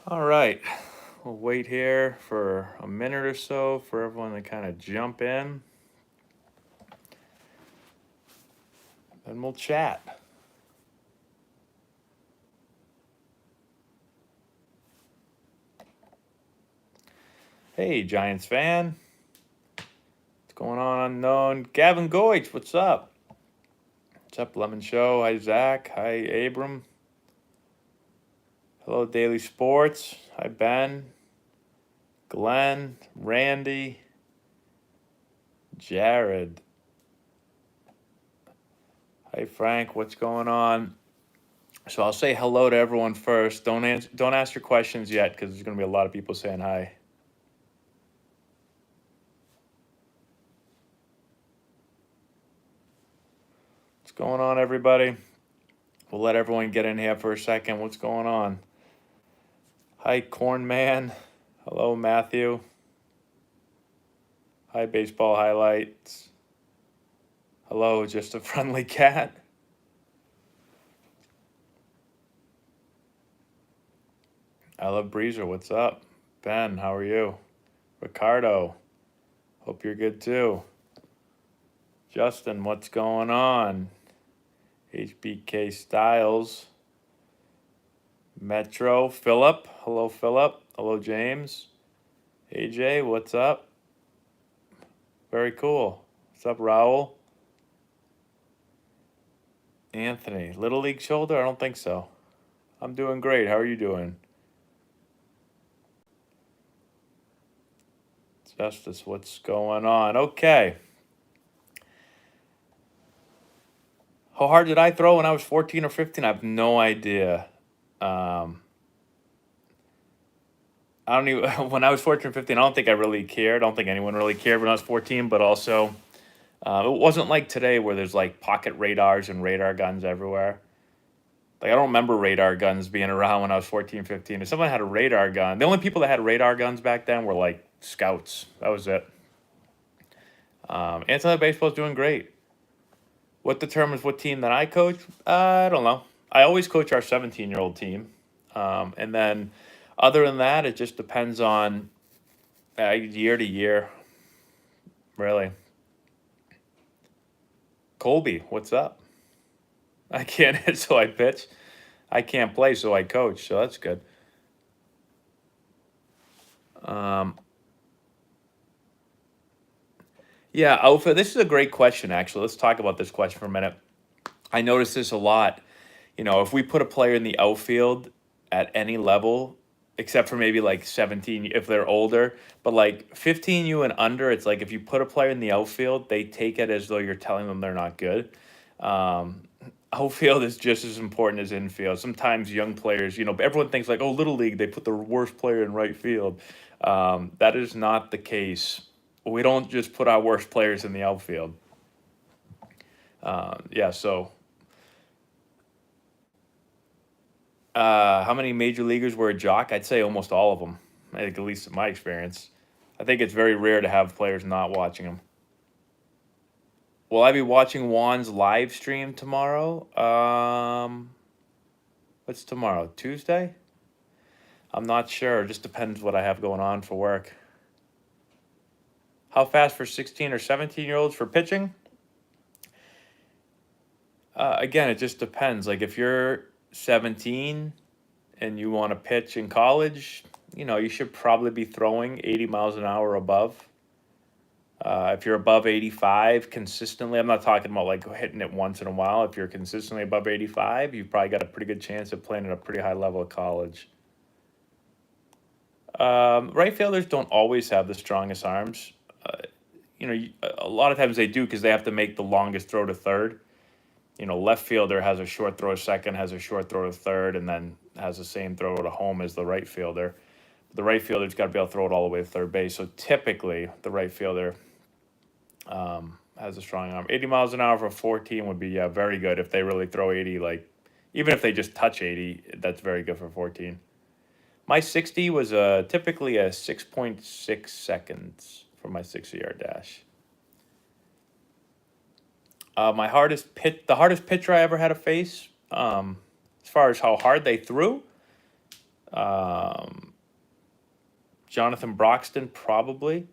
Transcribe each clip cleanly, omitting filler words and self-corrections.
All right, we'll wait here for a minute or so for everyone to kind of jump in, and we'll chat. Hey, Giants fan. What's going on, unknown? Gavin Goich, what's up? What's up, Lemon Show? Hi, Zach. Hi, Abram. Hello, Daily Sports. Hi, Ben. Glenn. Randy. Jared. Hi, Frank. What's going on? So I'll say hello to everyone first. Don't ask your questions yet because there's going to be a lot of people saying hi. What's going on, everybody? We'll let everyone get in here for a second. What's going on? Hi, Corn Man. Hello, Matthew. Hi, Baseball Highlights. Hello, Just a Friendly Cat. I love Breezer. What's up? Ben, how are you? Ricardo, hope you're good too. Justin, what's going on? HBK Styles. Metro, Philip. Hello, Philip. Hello, James. AJ, what's up? Very cool. What's up, Raul? Anthony, Little League shoulder? I don't think so. I'm doing great. How are you doing? Justice, what's going on? Okay. How hard did I throw when I was 14 or 15? I have no idea. I don't even, when I was 14 or 15, I don't think I really cared. I don't think anyone really cared when I was 14, but also it wasn't like today where there's like pocket radars and radar guns everywhere. Like, I don't remember radar guns being around when I was 14, 15. If someone had a radar gun, the only people that had radar guns back then were like scouts. That was it. Antonelli baseball is doing great. What determines what team that I coach? I don't know. I always coach our 17-year-old team. And then other than that, it just depends on year to year, really. Colby, what's up? I can't hit, so I pitch. I can't play, so I coach. So that's good. Yeah, Alpha, this is a great question, actually. Let's talk about this question for a minute. I notice this a lot. You know, if we put a player in the outfield at any level, except for maybe like 17 if they're older, but like 15U and under, it's like if you put a player in the outfield, they take it as though you're telling them they're not good. Outfield is just as important as infield. Sometimes young players, you know, everyone thinks like, oh, Little League, they put the worst player in right field. That is not the case. We don't just put our worst players in the outfield. Yeah, so how many major leaguers were a jock? I'd say almost all of them, I think, at least in my experience. I think it's very rare to have players not watching them. Will I be watching Juan's live stream tomorrow? What's tomorrow? Tuesday? I'm not sure. It just depends what I have going on for work. How fast for 16 or 17-year-olds for pitching? Again, it just depends. Like if you're 17 and you want to pitch in college, you know, you should probably be throwing 80 miles an hour above. If you're above 85 consistently, I'm not talking about like hitting it once in a while. If you're consistently above 85, you've probably got a pretty good chance of playing at a pretty high level at college. Right fielders don't always have the strongest arms. You know, a lot of times they do because they have to make the longest throw to third. You know, left fielder has a short throw to second, has a short throw to third, and then has the same throw to home as the right fielder. The right fielder's got to be able to throw it all the way to third base. So typically, the right fielder has a strong arm. 80 miles an hour for 14 would be very good if they really throw 80. Like even if they just touch 80, that's very good for 14. My 60 was typically a 6.6 seconds for my 60-yard dash. The hardest pitcher I ever had to face, as far as how hard they threw, Jonathan Broxton, probably.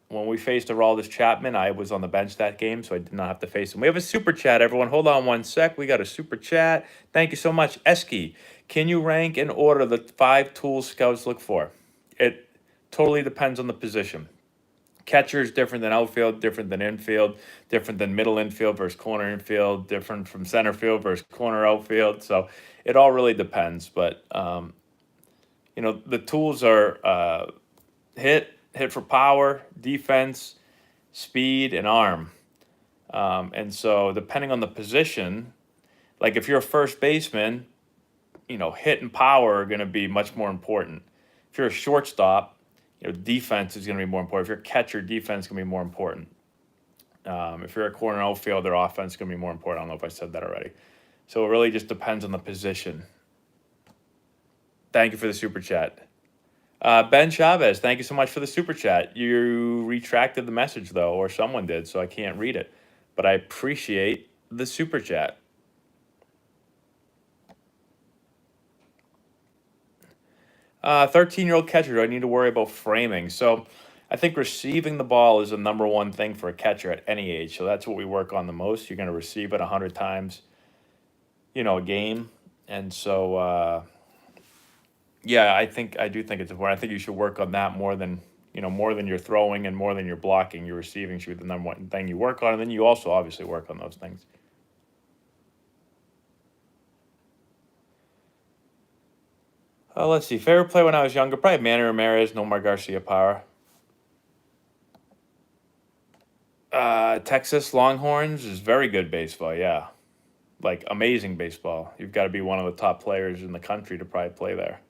When we faced Aroldis Chapman, I was on the bench that game, so I did not have to face him. We have a super chat, everyone. Hold on one sec. We got a super chat. Thank you so much. Eski, can you rank and order the 5 tools scouts look for? It totally depends on the position. Catcher is different than outfield, different than infield, different than middle infield versus corner infield, different from center field versus corner outfield. So it all really depends. But, the tools are hit for power, defense, speed, and arm. And so depending on the position, like if you're a first baseman, hit and power are going to be much more important. If you're a shortstop, defense is going to be more important. If you're a catcher, defense is going to be more important. If you're a corner outfielder, offense is going to be more important. I don't know if I said that already. So it really just depends on the position. Thank you for the super chat. Ben Chavez, thank you so much for the super chat. You retracted the message, though, or someone did, so I can't read it. But I appreciate the super chat. 13-year-old catcher, do I need to worry about framing? So I think receiving the ball is the number one thing for a catcher at any age. So that's what we work on the most. You're going to receive it 100 times, a game. And so, I do think it's important. I think you should work on that more than your throwing and more than your blocking. Your receiving should be the number one thing you work on. And then you also obviously work on those things. Let's see. Favorite play when I was younger? Probably Manny Ramirez, Nomar Garcia-Parra. Texas Longhorns is very good baseball, yeah. Like, amazing baseball. You've got to be one of the top players in the country to probably play there.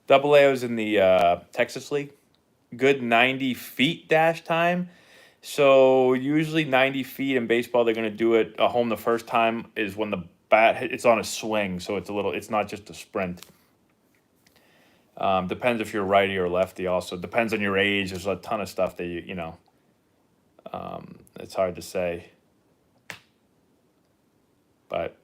Double A was in the Texas League. Good 90 feet dash time. So usually 90 feet in baseball, they're going to do it home the first time is when the bat, it's on a swing. So it's not just a sprint. Depends if you're righty or lefty also. Depends on your age. There's a ton of stuff that it's hard to say. But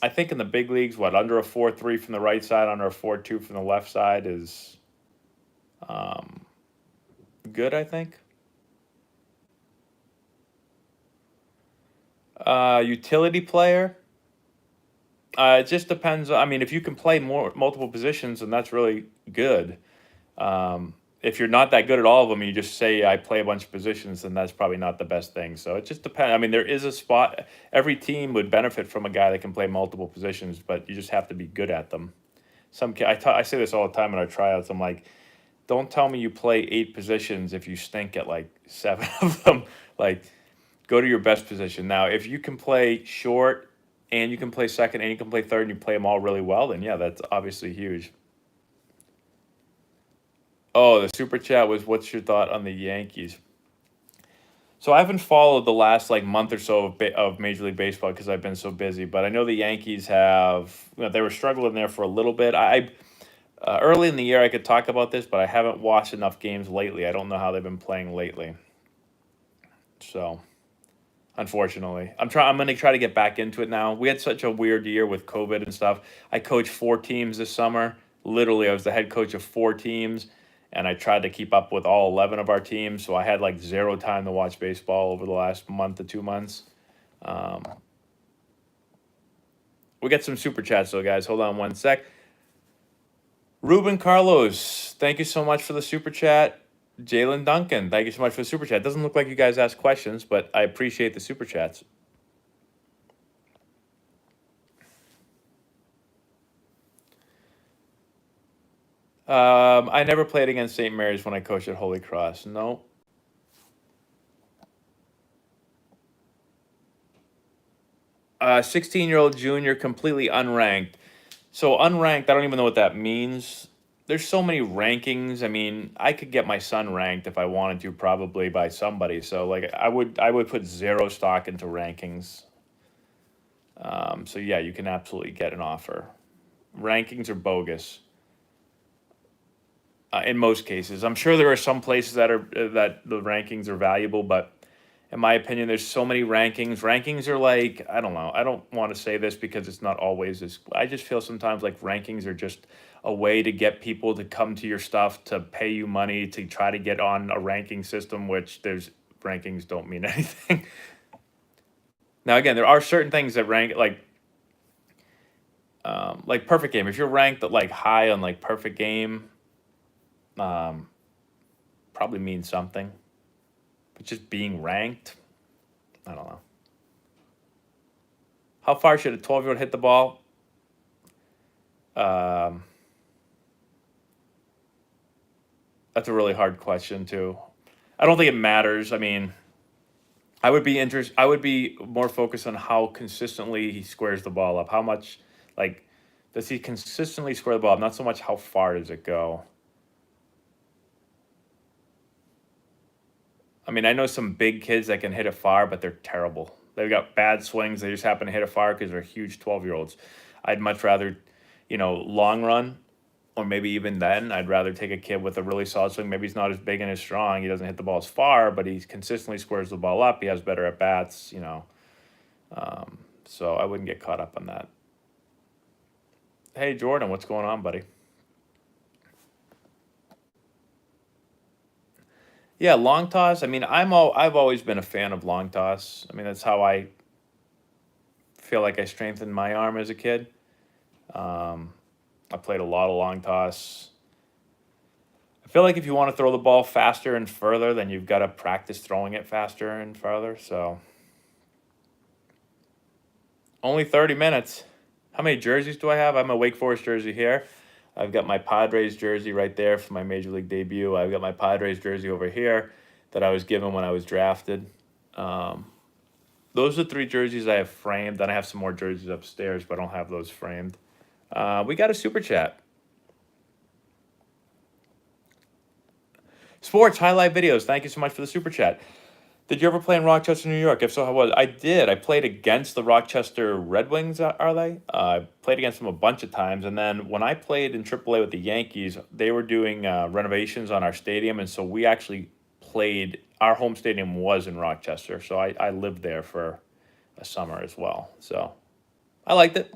I think in the big leagues, under a 4-3 from the right side, under a 4-2 from the left side is good, I think. Utility player. It just depends. I mean, if you can play multiple positions, then that's really good. If you're not that good at all of them, and you just say I play a bunch of positions, then that's probably not the best thing. So it just depends. I mean, there is a spot. Every team would benefit from a guy that can play multiple positions, but you just have to be good at them. I say this all the time in our tryouts. I'm like, don't tell me you play 8 positions if you stink at like 7 of them. Like, go to your best position. Now, if you can play short and you can play second and you can play third and you play them all really well, then yeah, that's obviously huge. Oh, the super chat was, what's your thought on the Yankees? So I haven't followed the last month or so of Major League Baseball because I've been so busy. But I know the Yankees have, they were struggling there for a little bit. Early in the year I could talk about this, but I haven't watched enough games lately. I don't know how they've been playing lately. So, unfortunately, I'm going to try to get back into it now. We had such a weird year with COVID and stuff. I coached 4 teams this summer. Literally, I was the head coach of 4 teams. And I tried to keep up with all 11 of our teams, so I had 0 time to watch baseball over the last month to 2 months. We got some super chats, though, guys. Hold on one sec. Ruben Carlos, thank you so much for the super chat. Jalen Duncan, thank you so much for the super chat. It doesn't look like you guys asked questions, but I appreciate the super chats. I never played against St. Mary's when I coached at Holy Cross. No. Uh, 16-year-old junior, completely unranked. So unranked, I don't even know what that means. There's so many rankings. I mean, I could get my son ranked if I wanted to, probably by somebody. So I would put 0 stock into rankings. So yeah, you can absolutely get an offer. Rankings are bogus. In most cases, I'm sure there are some places that the rankings are valuable, but in my opinion, there's so many rankings. Rankings are like, I don't know. I don't want to say this because it's not always as, I just feel sometimes like rankings are just a way to get people to come to your stuff, to pay you money, to try to get on a ranking system, which there's rankings don't mean anything. Now, again, there are certain things that rank like perfect game. If you're ranked like high on like perfect game, um, probably means something. But just being ranked, I don't know. How far should a 12-year-old hit the ball? Um, that's a really hard question too. I don't think it matters. I mean, I would be more focused on how consistently he squares the ball up. How much, like, does he consistently square the ball up? Not so much how far does it go. I mean, I know some big kids that can hit it far, but they're terrible. They've got bad swings. They just happen to hit it far because they're huge 12-year-olds. I'd much rather, long run, or maybe even then, I'd rather take a kid with a really solid swing. Maybe he's not as big and as strong. He doesn't hit the ball as far, but he consistently squares the ball up. He has better at bats, So I wouldn't get caught up on that. Hey, Jordan, what's going on, buddy? Yeah, long toss. I mean, I've always been a fan of long toss. I mean, that's how I feel like I strengthened my arm as a kid. Um, I played a lot of long toss. I feel like if you want to throw the ball faster and further, then you've got to practice throwing it faster and farther. So only 30 minutes. How many jerseys do I have? I have a Wake Forest jersey here. I've got my Padres jersey right there for my Major League debut. I've got my Padres jersey over here that I was given when I was drafted. Um, those are 3 jerseys I have framed. Then I have some more jerseys upstairs, but I don't have those framed. We got a super chat. Sports highlight videos. Thank you so much for the super chat. Did you ever play in Rochester, New York? If so, how was it? I did. I played against the Rochester Red Wings, are they? I played against them a bunch of times. And then when I played in AAA with the Yankees, they were doing renovations on our stadium. And so we actually played, our home stadium was in Rochester. So I lived there for a summer as well. So I liked it.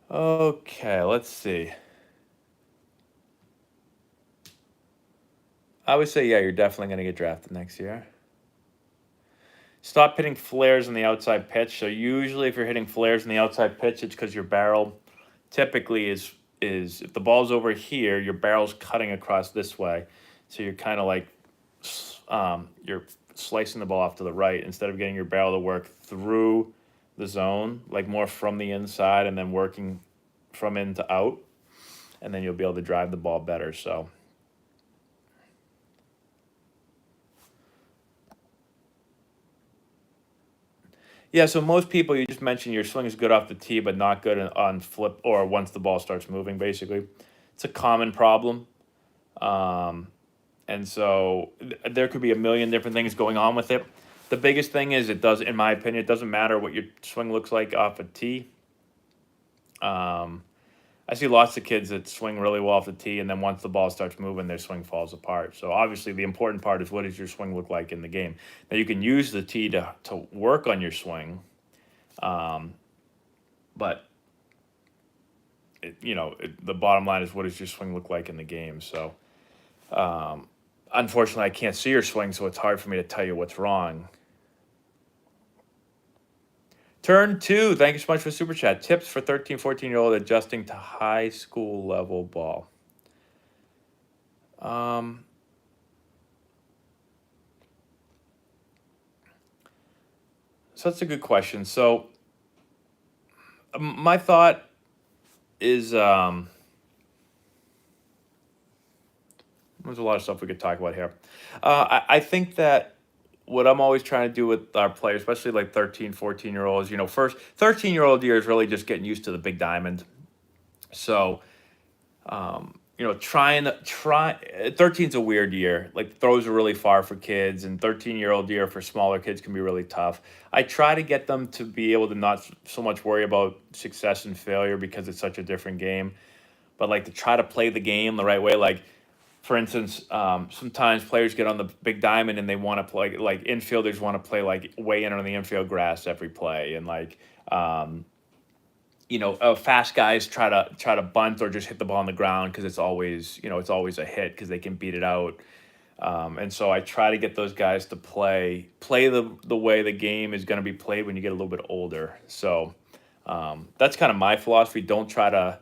Okay, let's see. I would say, yeah, you're definitely going to get drafted next year. Stop hitting flares in the outside pitch. So usually if you're hitting flares in the outside pitch, it's because your barrel typically is if the ball's over here, your barrel's cutting across this way. So you're kind of like you're slicing the ball off to the right instead of getting your barrel to work through the zone, like more from the inside and then working from in to out. And then you'll be able to drive the ball better. So yeah, so most people, you just mentioned your swing is good off the tee, but not good on flip or once the ball starts moving, basically. It's a common problem. Um, and so there could be a million different things going on with it. The biggest thing is in my opinion, it doesn't matter what your swing looks like off a tee. I see lots of kids that swing really well off the tee, and then once the ball starts moving, their swing falls apart. So obviously the important part is what does your swing look like in the game. Now you can use the tee to work on your swing, but the bottom line is what does your swing look like in the game. So unfortunately, I can't see your swing, so it's hard for me to tell you what's wrong. Turn 2, thank you so much for super chat. Tips for 13, 14-year-old adjusting to high school level ball. So that's a good question. So my thought is there's a lot of stuff we could talk about here. I think that what I'm always trying to do with our players, especially like 13, 14-year-olds, first 13-year-old year is really just getting used to the big diamond. So, 13's a weird year. Like throws are really far for kids, and 13-year-old year for smaller kids can be really tough. I try to get them to be able to not so much worry about success and failure because it's such a different game, but like to try to play the game the right way. Like for instance, sometimes players get on the big diamond and they want to play, like infielders want to play like way in on the infield grass every play, and like fast guys try to bunt or just hit the ball on the ground because it's always a hit because they can beat it out. And so I try to get those guys to play the way the game is going to be played when you get a little bit older. So that's kind of my philosophy. Don't try to,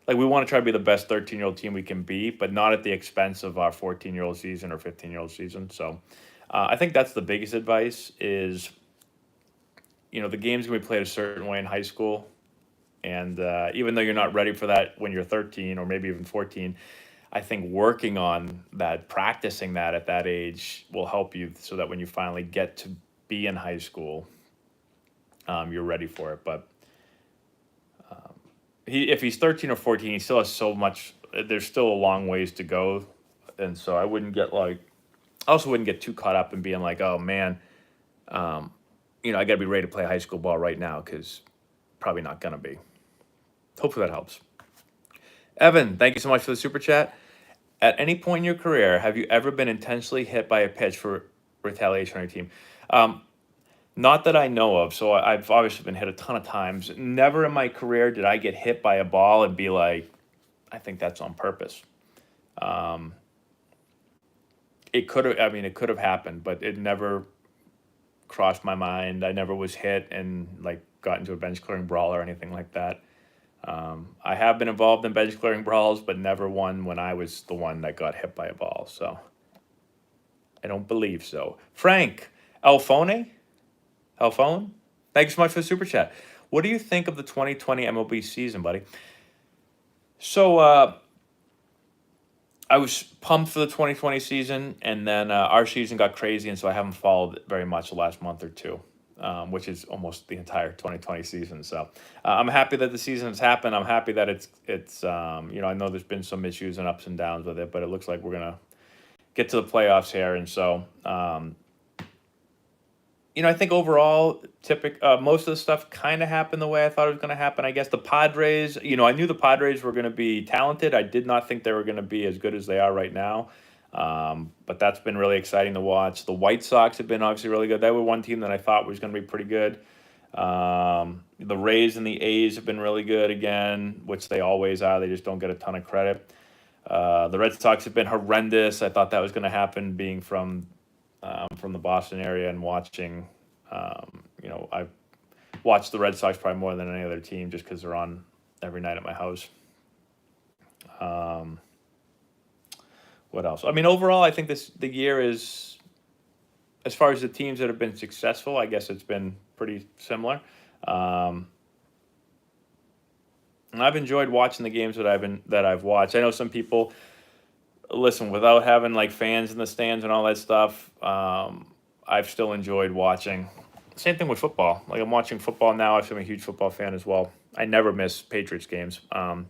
like, we want to try to be the best 13-year-old team we can be, but not at the expense of our 14-year-old season or 15-year-old season. So I think that's the biggest advice is, the game's going to be played a certain way in high school. And even though you're not ready for that when you're 13 or maybe even 14, I think working on that, practicing that at that age will help you so that when you finally get to be in high school, you're ready for it. But if he's 13 or 14, he still has so much, there's still a long ways to go. And so I also wouldn't get too caught up in being like, oh man, I got to be ready to play high school ball right now, because probably not going to be. Hopefully that helps. Evan, thank you so much for the super chat. At any point in your career, have you ever been intentionally hit by a pitch for retaliation on your team? Not that I know of. So I've obviously been hit a ton of times. Never in my career did I get hit by a ball and be like, I think that's on purpose. It could have happened, but it never crossed my mind. I never was hit and like got into a bench clearing brawl or anything like that. I have been involved in bench clearing brawls, but never one when I was the one that got hit by a ball. So I don't believe so. Frank Alphone, thank you so much for the super chat. What do you think of the 2020 MLB season, buddy? So I was pumped for the 2020 season, and then our season got crazy, and so I haven't followed it very much the last month or two. Which is almost the entire 2020 season. So I'm happy that the season has happened. I'm happy that it's I know there's been some issues and ups and downs with it, but it looks like we're going to get to the playoffs here. And so, I think overall, most of the stuff kind of happened the way I thought it was going to happen. I guess the Padres, I knew the Padres were going to be talented. I did not think they were going to be as good as they are right now. But that's been really exciting to watch. The White Sox have been obviously really good. They were one team that I thought was going to be pretty good. The Rays and the A's have been really good again, which they always are. They just don't get a ton of credit. The Red Sox have been horrendous. I thought that was going to happen, being from the Boston area and watching. I've watched the Red Sox probably more than any other team just because they're on every night at my house. What else? I mean, overall, I think the year is, as far as the teams that have been successful, I guess it's been pretty similar. And I've enjoyed watching the games that I've watched. I know some people listen without having like fans in the stands and all that stuff. I've still enjoyed watching. Same thing with football. Like, I'm watching football now. I'm a huge football fan as well. I never miss Patriots games. But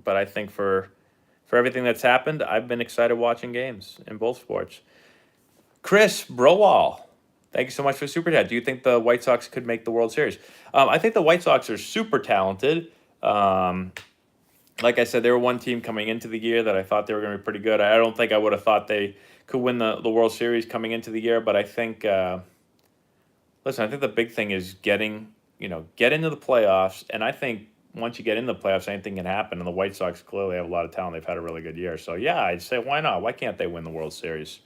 I think for everything that's happened, I've been excited watching games in both sports. Chris Browall, thank you so much for the super chat. Do you think the White Sox could make the World Series? I think the White Sox are super talented. Like I said, they were one team coming into the year that I thought they were going to be pretty good. I don't think I would have thought they could win the World Series coming into the year, but I think, I think the big thing is get into the playoffs, and I think once you get in the playoffs, anything can happen. And the White Sox clearly have a lot of talent. They've had a really good year. So, yeah, I'd say why not? Why can't they win the World Series?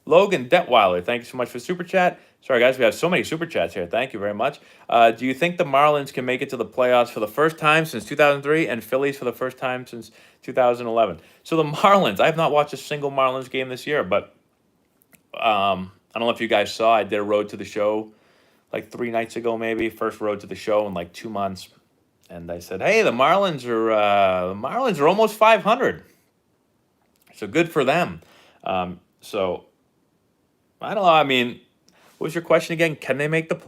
Logan Detweiler, thank you so much for the super chat. Sorry, guys, we have so many super chats here. Thank you very much. Do you think the Marlins can make it to the playoffs for the first time since 2003 and Phillies for the first time since 2011? So the Marlins, I have not watched a single Marlins game this year, but I don't know if you guys saw, I did a road to the show like 3 nights ago, maybe. First road to the show in like 2 months. And I said, hey, the Marlins are almost 500. So good for them. So I don't know. I mean, what was your question again? Can they make the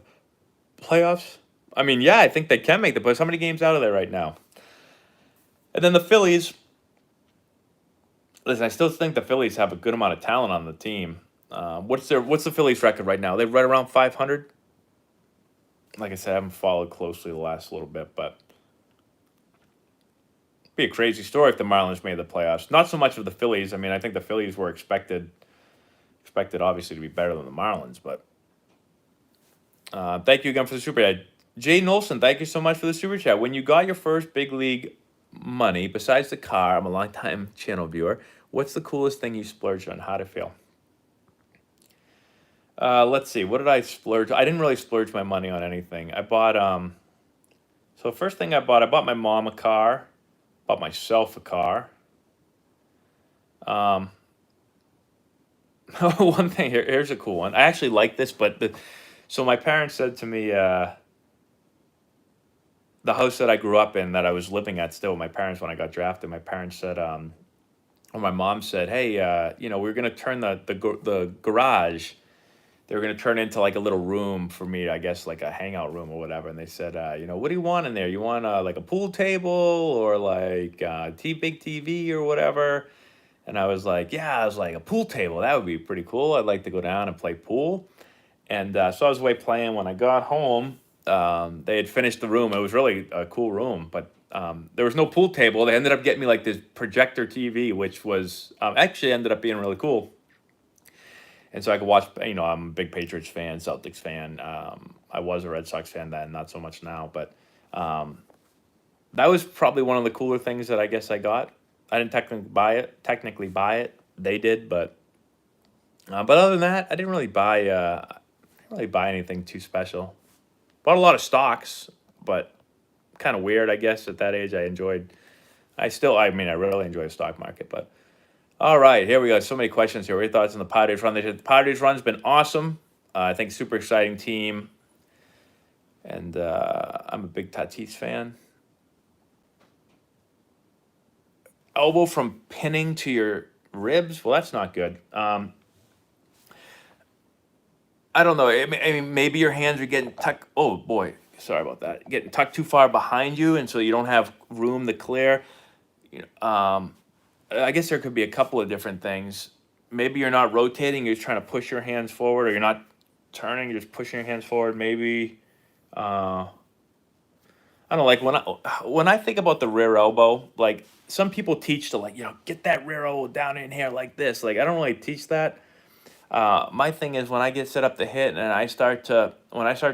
playoffs? I mean, yeah, I think they can make the playoffs. How many games out of there right now? And then the Phillies. Listen, I still think the Phillies have a good amount of talent on the team. What's the Phillies record right now? They're right around 500. Like I said, I haven't followed closely the last little bit, but Be a crazy story if the Marlins made the playoffs. Not so much of the Phillies. I mean, I think the Phillies were expected obviously to be better than the Marlins. But thank you again for the super chat. Jay Nolson, thank you so much for the super chat. When you got your first big league money, besides the car, I'm a longtime channel viewer. What's the coolest thing you splurged on? How'd it feel? Let's see. What did I splurge? I didn't really splurge my money on anything. I bought So the first thing I bought my mom a car, bought myself a car. Um, one thing here's a cool one. I actually like this, but so my parents said to me, the house that I grew up in, that I was living at still with my parents when I got drafted. My parents said, or my mom said, hey, we're gonna turn the garage. They were going to turn it into like a little room for me, I guess, like a hangout room or whatever. And they said, what do you want in there? You want like a pool table or like big TV or whatever? And I was like, yeah, I was like, a pool table. That would be pretty cool. I'd like to go down and play pool. And so I was away playing. When I got home, they had finished the room. It was really a cool room, but there was no pool table. They ended up getting me like this projector TV, which was actually ended up being really cool. And so I could watch, I'm a big Patriots fan, Celtics fan. I was a Red Sox fan then, not so much now. But that was probably one of the cooler things that I guess I got. I didn't technically buy it. They did, but other than that, I didn't really buy anything too special. Bought a lot of stocks, but kind of weird, I guess. At that age, I really enjoy the stock market, but. All right, here we go. So many questions here. What are your thoughts on the Padres run? The Padres run's been awesome. I think super exciting team. And I'm a big Tatis fan. Elbow from pinning to your ribs? Well, that's not good. I don't know. I mean, maybe your hands are getting tucked. Oh, boy. Sorry about that. Getting tucked too far behind you, and so you don't have room to clear. I guess there could be a couple of different things. Maybe you're not rotating, you're just trying to push your hands forward, or you're not turning, you're just pushing your hands forward. Maybe, I don't know, like when I think about the rear elbow, like some people teach to get that rear elbow down in here like this. Like I don't really teach that. My thing is when I get set up to hit and when I start to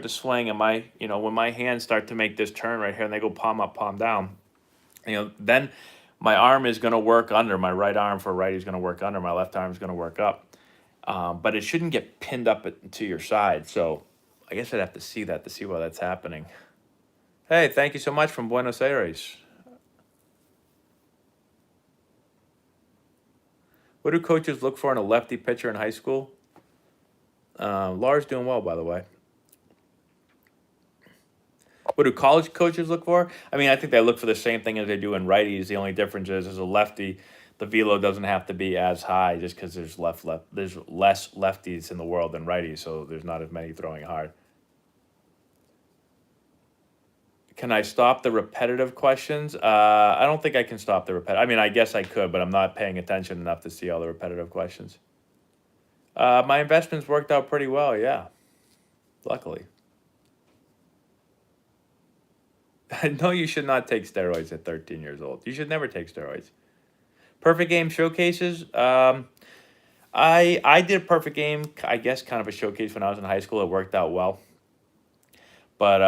swing and when my hands start to make this turn right here and they go palm up, palm down, then my arm is going to work under. My right arm for righty is going to work under. My left arm is going to work up. But it shouldn't get pinned up to your side. So I guess I'd have to see that to see why that's happening. Hey, thank you so much from Buenos Aires. What do coaches look for in a lefty pitcher in high school? Laura's doing well, by the way. What do college coaches look for? I mean, I think they look for the same thing as they do in righties. The only difference is, as a lefty, the velo doesn't have to be as high just because there's less lefties in the world than righties, so there's not as many throwing hard. Can I stop the repetitive questions? I don't think I can stop the repetitive. I mean, I guess I could, but I'm not paying attention enough to see all the repetitive questions. My investments worked out pretty well, yeah. Luckily. No, you should not take steroids at 13 years old. You should never take steroids. Perfect game showcases. I did a perfect game, I guess, kind of a showcase when I was in high school. It worked out well. But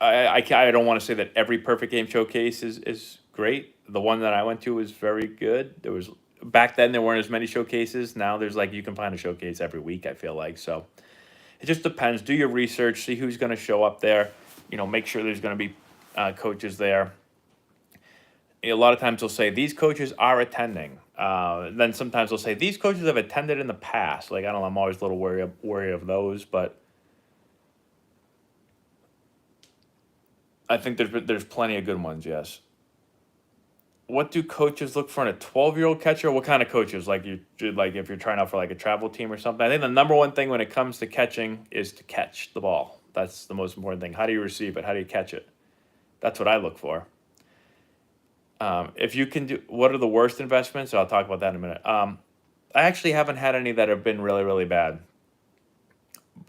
I don't want to say that every perfect game showcase is great. The one that I went to was very good. Back then there weren't as many showcases. Now there's you can find a showcase every week, I feel like. So it just depends. Do your research, see who's going to show up there. Make sure there's going to be coaches there. A lot of times they'll say these coaches are attending. Then sometimes they'll say these coaches have attended in the past. I don't know. I'm always a little wary of those, but I think there's plenty of good ones. Yes. What do coaches look for in a 12-year-old catcher? What kind of coaches? If you're trying out for a travel team or something. I think the number one thing when it comes to catching is to catch the ball. That's the most important thing. How do you receive it? How do you catch it? That's what I look for. If you can do, what are the worst investments? I'll talk about that in a minute. I actually haven't had any that have been really, really bad.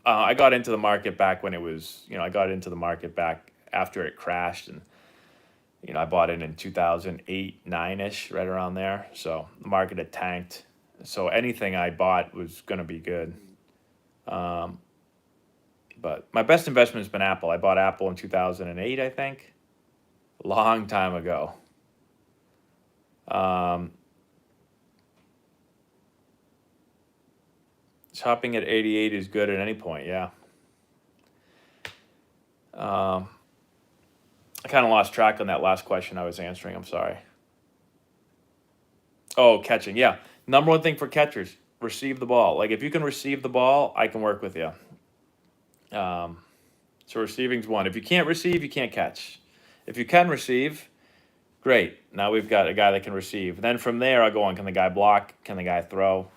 I got into the market back when it was, I got into the market back after it crashed, and You know, I bought it in 2008, 9-ish, right around there. So the market had tanked. So anything I bought was going to be good. Um, but my best investment has been Apple. I bought Apple in 2008, I think. A long time ago. Shopping at 88 is good at any point, yeah. I kind of lost track on that last question I was answering. I'm sorry. Oh, catching. Yeah. Number one thing for catchers, receive the ball. Like, if you can receive the ball, I can work with you. So receiving's one. If you can't receive, you can't catch. If you can receive, great. Now we've got a guy that can receive. Then from there, I'll go on, can the guy block? Can the guy throw?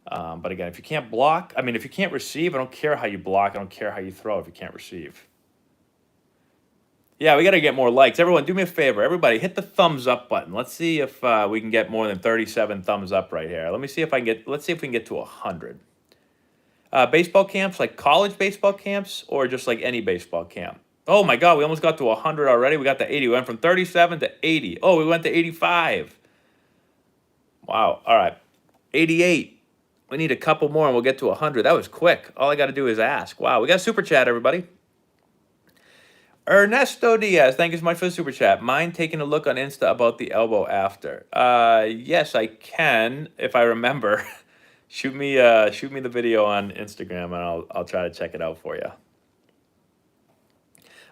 But again, if you can't block, I mean, if you can't receive, I don't care how you block. I don't care how you throw if you can't receive. Yeah, we got to get more likes. Everyone, do me a favor. Everybody, hit the thumbs up button. Let's see if we can get more than 37 thumbs up right here. Let me see if I can get, let's see if we can get to 100. Baseball camps, like college baseball camps, or just like any baseball camp? Oh my God, we almost got to 100 already. We got to 80. We went from 37 to 80. Oh, we went to 85. Wow. All right. 88. We need a couple more and we'll get to 100. That was quick. All I got to do is ask. Wow. We got super chat, everybody. Ernesto Diaz, thank you so much for the super chat. Mind taking a look on Insta about the elbow after? Yes, I can if I remember. Shoot me the video on Instagram and I'll try to check it out for you.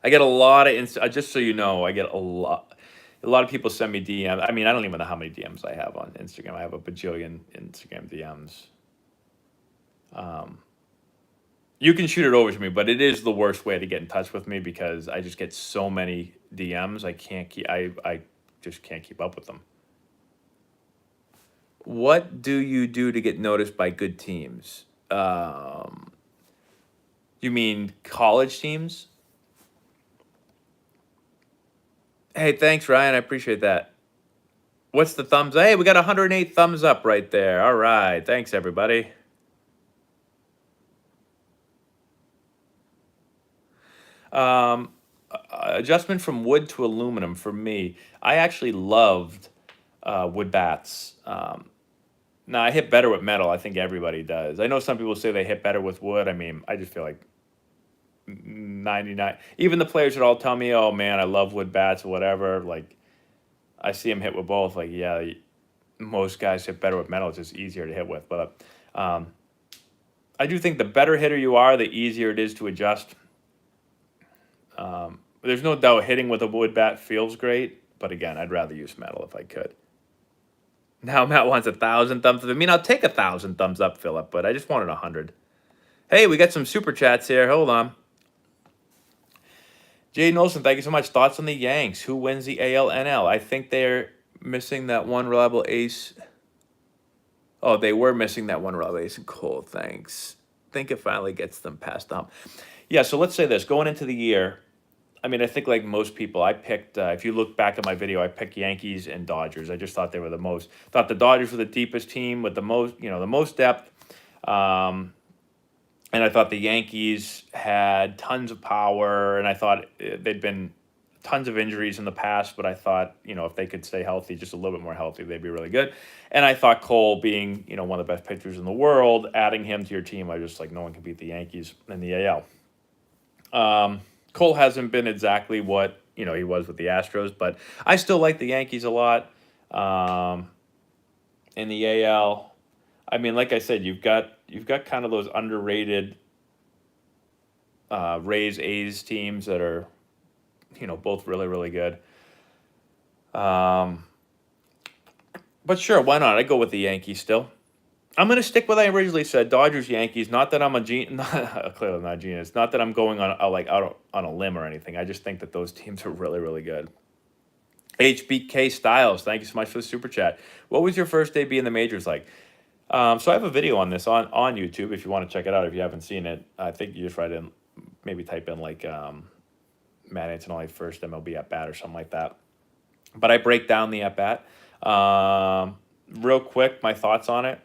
I get a lot of just so you know, I get a lot of people send me DMs. I mean, I don't even know how many DMs I have on Instagram. I have a bajillion Instagram DMs. You can shoot it over to me, but it is the worst way to get in touch with me because I just get so many DMs. I just can't keep up with them. What do you do to get noticed by good teams? You mean college teams? Hey, thanks, Ryan. I appreciate that. What's the thumbs? Hey, we got 108 thumbs up right there. All right. Thanks, everybody. Adjustment from wood to aluminum for me. I actually loved wood bats. Now, I hit better with metal. I think everybody does. I know some people say they hit better with wood. I mean, I just feel like 99. Even the players that all tell me, oh, man, I love wood bats or whatever. Like, I see them hit with both. Like, yeah, most guys hit better with metal. It's just easier to hit with. But I do think the better hitter you are, the easier it is to adjust. There's no doubt hitting with a wood bat feels great. But again, I'd rather use metal if I could. Now Matt wants 1,000 thumbs up. I mean, I'll take 1,000 thumbs up, Philip, but I just wanted 100. Hey, we got some super chats here. Hold on. Jay Nolson, thank you so much. Thoughts on the Yanks? Who wins the AL/NL? I think they're missing that one reliable ace. Oh, they were missing that one reliable ace. Cool, thanks. Think it finally gets them past the hump. Yeah, so let's say this. Going into the year, I mean, I think like most people, I picked, if you look back at my video, I picked Yankees and Dodgers. I just thought they were thought the Dodgers were the deepest team with the most depth. And I thought the Yankees had tons of power, and I thought they'd been tons of injuries in the past, but I thought, if they could stay healthy, just a little bit more healthy, they'd be really good. And I thought Cole being, one of the best pitchers in the world, adding him to your team, I just like, no one can beat the Yankees in the AL. Cole hasn't been exactly what, he was with the Astros, but I still like the Yankees a lot. In the AL, I mean, like I said, you've got kind of those underrated Rays, A's teams that are, both really, really good. But sure, why not? I go with the Yankees still. I'm going to stick with what I originally said, Dodgers, Yankees. Not that I'm clearly not a genius. Not that I'm going on out on a limb or anything. I just think that those teams are really, really good. HBK Styles, thank you so much for the super chat. What was your first day being in the majors like? So I have a video on this on YouTube if you want to check it out if you haven't seen it. I think you just maybe type in like Matt Antonelli first MLB at bat or something like that. But I break down the at bat. Real quick, my thoughts on it.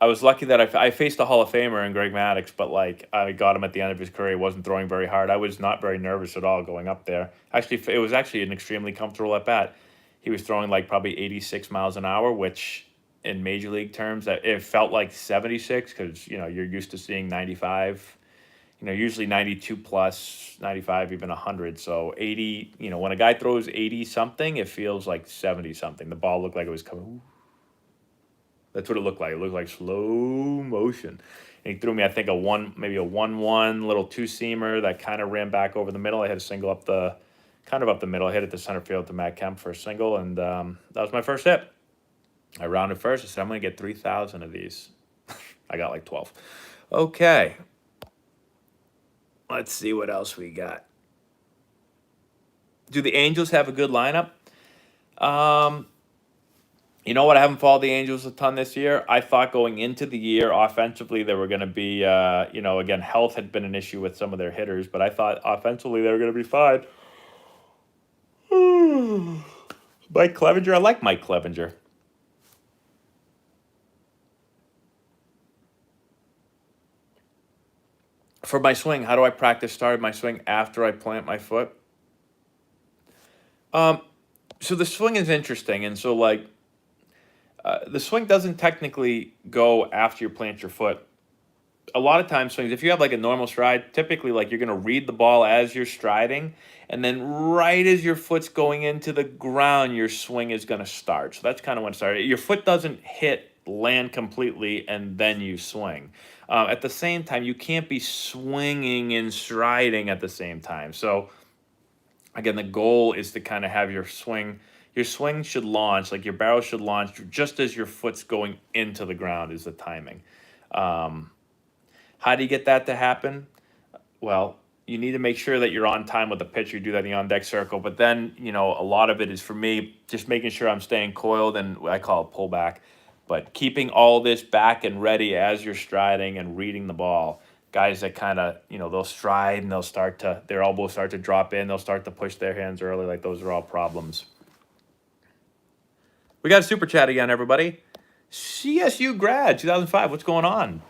I was lucky that I faced a Hall of Famer in Greg Maddux, but like I got him at the end of his career. He wasn't throwing very hard. I was not very nervous at all going up there. Actually, it was actually an extremely comfortable at bat. He was throwing like probably 86 miles an hour, which in major league terms, that it felt like 76 because you know you're used to seeing 95. You know, usually 92 plus, 95, even 100. So 80. You know, when a guy throws 80 something, it feels like 70 something. The ball looked like it was coming. That's what it looked like. It looked like slow motion. And he threw me, I think, maybe a 1-1 little two-seamer that kind of ran back over the middle. I had a single up the middle. I hit it to center field to Matt Kemp for a single, and that was my first hit. I rounded first. I said, I'm going to get 3,000 of these. I got like 12. Okay. Let's see what else we got. Do the Angels have a good lineup? You know what? I haven't followed the Angels a ton this year. I thought going into the year, offensively, they were going to be, you know, again, health had been an issue with some of their hitters, but I thought offensively they were going to be fine. Mike Clevenger, I like Mike Clevenger. For my swing, how do I practice starting my swing after I plant my foot? So the swing is interesting, and so like the swing doesn't technically go after you plant your foot. A lot of times swings, if you have like a normal stride, typically like you're going to read the ball as you're striding, and then right as your foot's going into the ground, your swing is going to start. So that's kind of when it started. Your foot doesn't land completely and then you swing. At the same time, you can't be swinging and striding at the same time. So again, the goal is to kind of have your swing should launch, like your barrel should launch just as your foot's going into the ground is the timing. How do you get that to happen? Well, you need to make sure that you're on time with the pitch. You do that in the on-deck circle. But then, you know, a lot of it is, for me, just making sure I'm staying coiled, and I call it pullback. But keeping all this back and ready as you're striding and reading the ball. Guys that kind of, you know, they'll stride and their elbows start to drop in. They'll start to push their hands early. Like, those are all problems. We got a super chat again, everybody. CSU grad, 2005. What's going on?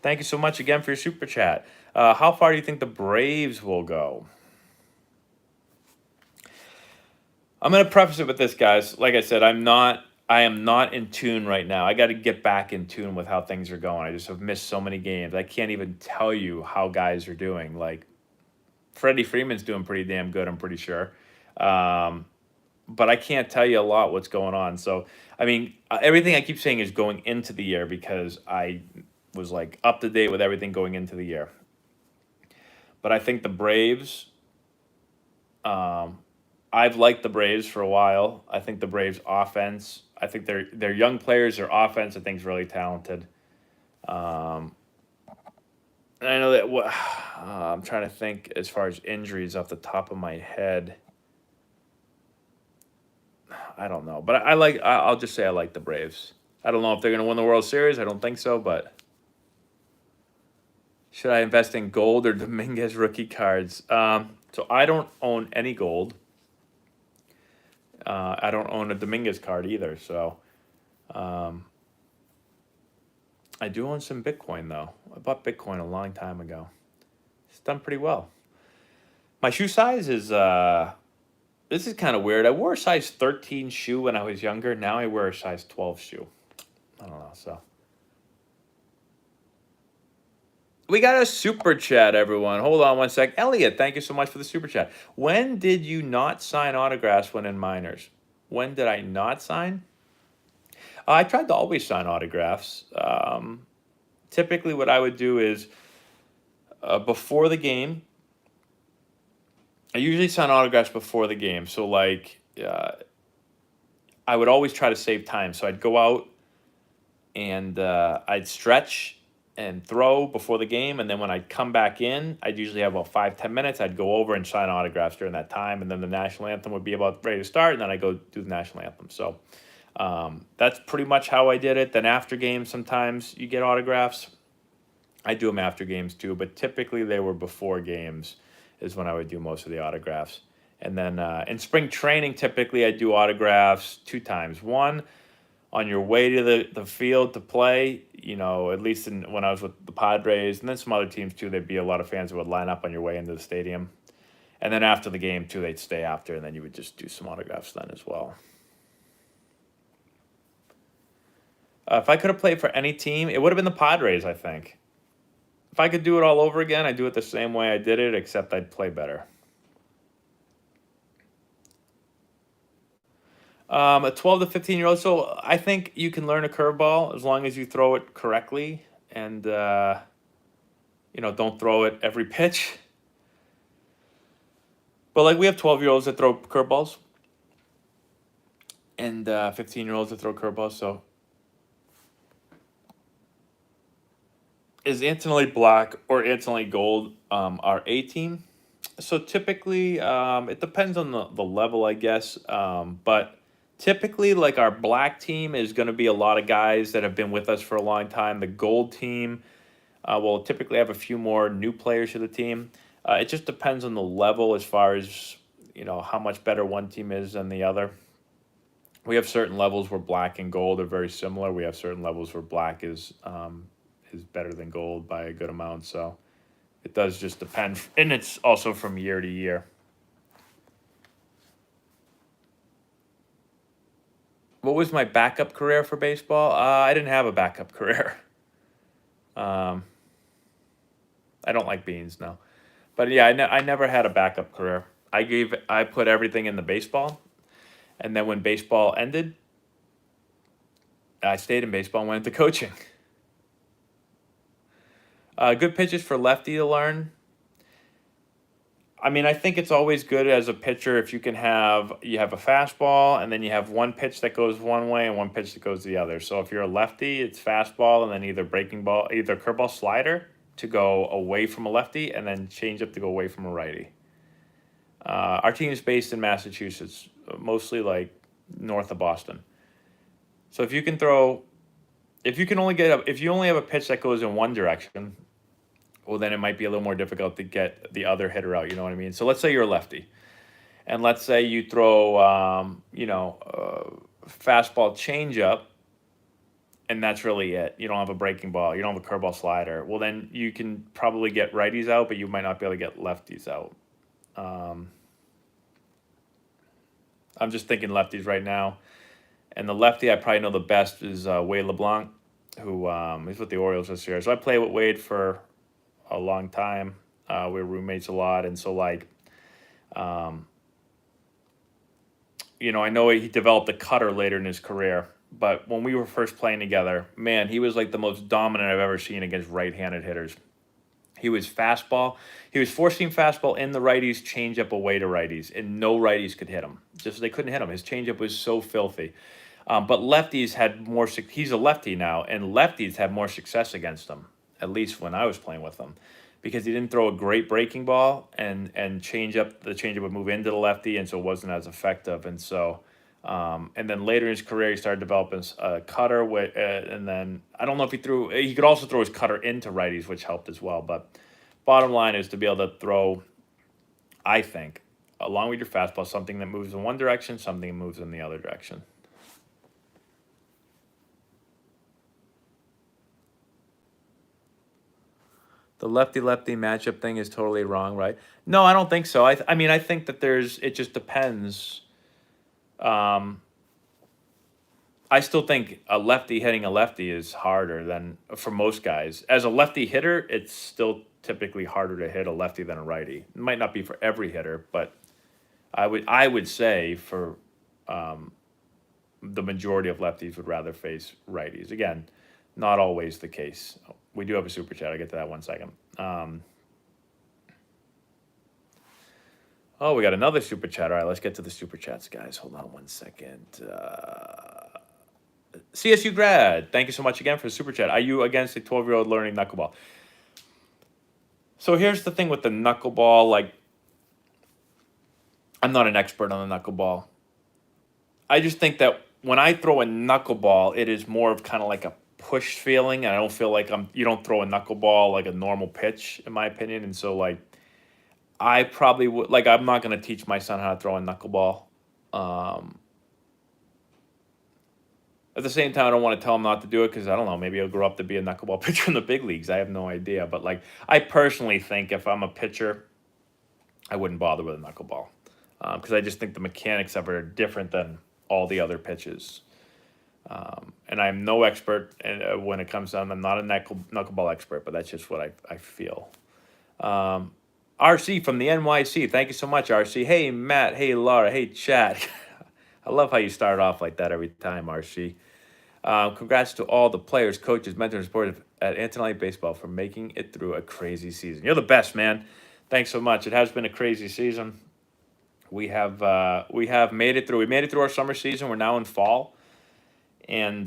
Thank you so much again for your super chat. How far do you think the Braves will go? I'm going to preface it with this, guys. Like I said, I am not in tune right now. I got to get back in tune with how things are going. I just have missed so many games. I can't even tell you how guys are doing. Like, Freddie Freeman's doing pretty damn good, I'm pretty sure. But I can't tell you a lot what's going on. So, I mean, everything I keep saying is going into the year because I was like up to date with everything going into the year. But I think the Braves, I've liked the Braves for a while. I think the Braves offense, I think they're young players, their offense I think is really talented. And I know that I'm trying to think as far as injuries off the top of my head. I don't know, but I'll just say I like the Braves. I don't know if they're going to win the World Series. I don't think so, but should I invest in gold or Dominguez rookie cards? So I don't own any gold. I don't own a Dominguez card either, so I do own some Bitcoin, though. I bought Bitcoin a long time ago. It's done pretty well. My shoe size is, this is kind of weird. I wore a size 13 shoe when I was younger. Now I wear a size 12 shoe. I don't know, so. We got a super chat, everyone. Hold on one sec. Elliot, thank you so much for the super chat. When did you not sign autographs when in minors? When did I not sign? I tried to always sign autographs. Typically what I would do is before the game, I usually sign autographs before the game. So like I would always try to save time. So I'd go out and I'd stretch and throw before the game, and then when I'd come back in, I'd usually have about 5-10 minutes. I'd go over and sign autographs during that time, and then the national anthem would be about ready to start, and then I go do the national anthem. So that's pretty much how I did it. Then after games, sometimes you get autographs. I do them after games too, but typically they were before games is when I would do most of the autographs. And then in spring training, typically I do autographs 2 times. One, on your way to the field to play, at least when I was with the Padres and then some other teams too, there'd be a lot of fans that would line up on your way into the stadium. And then after the game too, they'd stay after, and then you would just do some autographs then as well. If I could have played for any team, it would have been the Padres, I think. If I could do it all over again, I'd do it the same way I did it, except I'd play better. A 12 to 15-year-old. So I think you can learn a curveball as long as you throw it correctly and, don't throw it every pitch. But like we have 12-year-olds that throw curveballs and 15-year-olds that throw curveballs. So is Antonelli Black or Antonelli Gold our A team? So typically, it depends on the level, I guess. But typically, like our black team is going to be a lot of guys that have been with us for a long time. The gold team will typically have a few more new players to the team. It just depends on the level as far as, how much better one team is than the other. We have certain levels where black and gold are very similar. We have certain levels where black is better than gold by a good amount. So it does just depend. And it's also from year to year. What was my backup career for baseball? I didn't have a backup career. I don't like beans, no. But yeah, I never had a backup career. I put everything in the baseball. And then when baseball ended, I stayed in baseball and went into coaching. Good pitches for lefty to learn. I mean, I think it's always good as a pitcher if you have a fastball and then you have one pitch that goes one way and one pitch that goes the other. So if you're a lefty, it's fastball and then either curveball slider to go away from a lefty and then changeup to go away from a righty. Our team is based in Massachusetts, mostly like north of Boston. So if you only have a pitch that goes in one direction, well, then it might be a little more difficult to get the other hitter out. You know what I mean? So let's say you're a lefty, and let's say you throw, fastball changeup, and that's really it. You don't have a breaking ball. You don't have a curveball slider. Well, then you can probably get righties out, but you might not be able to get lefties out. I'm just thinking lefties right now. And the lefty I probably know the best is Wade LeBlanc, who is with the Orioles this year. So I played with Wade for a long time. We were roommates a lot. And so, I know he developed a cutter later in his career. But when we were first playing together, man, he was like the most dominant I've ever seen against right-handed hitters. He was forcing fastball in the righties, changeup away to righties, and no righties could hit him. They couldn't hit him. His changeup was so filthy. But lefties had more. He's a lefty now, and lefties had more success against him. At least when I was playing with him, because he didn't throw a great breaking ball, and the changeup would move into the lefty, and so it wasn't as effective. And so, and then later in his career, he started developing a cutter, and then I don't know if he could also throw his cutter into righties, which helped as well. But bottom line is to be able to throw, I think, along with your fastball, something that moves in one direction, something that moves in the other direction. The lefty-lefty matchup thing is totally wrong, right? No, I don't think so. I think that it just depends. I still think a lefty hitting a lefty is harder than for most guys. As a lefty hitter, it's still typically harder to hit a lefty than a righty. It might not be for every hitter, but I would say for the majority of lefties would rather face righties. Again, not always the case. We do have a super chat. I'll get to that one second. We got another super chat. All right, let's get to the super chats, guys. Hold on one second. CSU grad, thank you so much again for the super chat. Are you against a 12-year-old learning knuckleball? So here's the thing with the knuckleball. Like, I'm not an expert on the knuckleball. I just think that when I throw a knuckleball, it is more of kind of like a push feeling, and I don't feel like you don't throw a knuckleball like a normal pitch, in my opinion. And so, like, I probably would, like, I'm not going to teach my son how to throw a knuckleball. At the same time, I don't want to tell him not to do it because I don't know. Maybe he'll grow up to be a knuckleball pitcher in the big leagues. I have no idea. But like, I personally think if I'm a pitcher, I wouldn't bother with a knuckleball because I just think the mechanics of it are different than all the other pitches. And I'm no expert when it comes down. I'm not a knuckleball expert, but that's just what I feel. RC from the NYC. Thank you so much, RC. Hey, Matt. Hey, Laura. Hey, Chad. I love how you start off like that every time, RC. Congrats to all the players, coaches, mentors, and supporters at Antonelli Baseball for making it through a crazy season. You're the best, man. Thanks so much. It has been a crazy season. We have made it through. We made it through our summer season. We're now in fall, and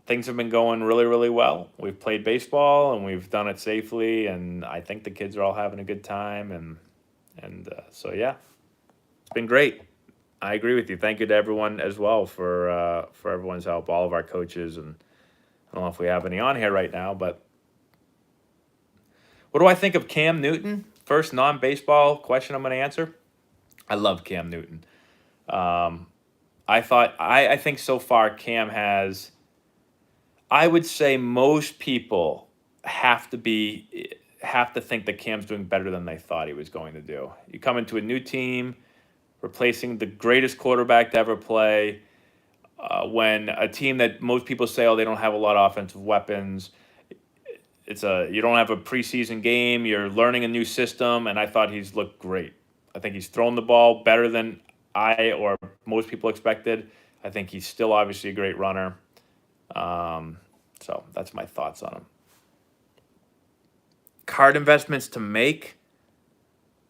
things have been going really, really well. We've played baseball, and we've done it safely, and I think the kids are all having a good time, and so yeah, it's been great. I agree with you. Thank you to everyone as well for everyone's help, all of our coaches, and I don't know if we have any on here right now, but what do I think of Cam Newton? First non-baseball question I'm going to answer. I love Cam Newton. I think so far Cam has, I would say most people have to think that Cam's doing better than they thought he was going to do. You come into a new team, replacing the greatest quarterback to ever play, when a team that most people say, oh, they don't have a lot of offensive weapons. You don't have a preseason game. You're learning a new system, and I thought he's looked great. I think he's thrown the ball better than I or most people expected. I think he's still obviously a great runner. So that's my thoughts on him. Card investments to make.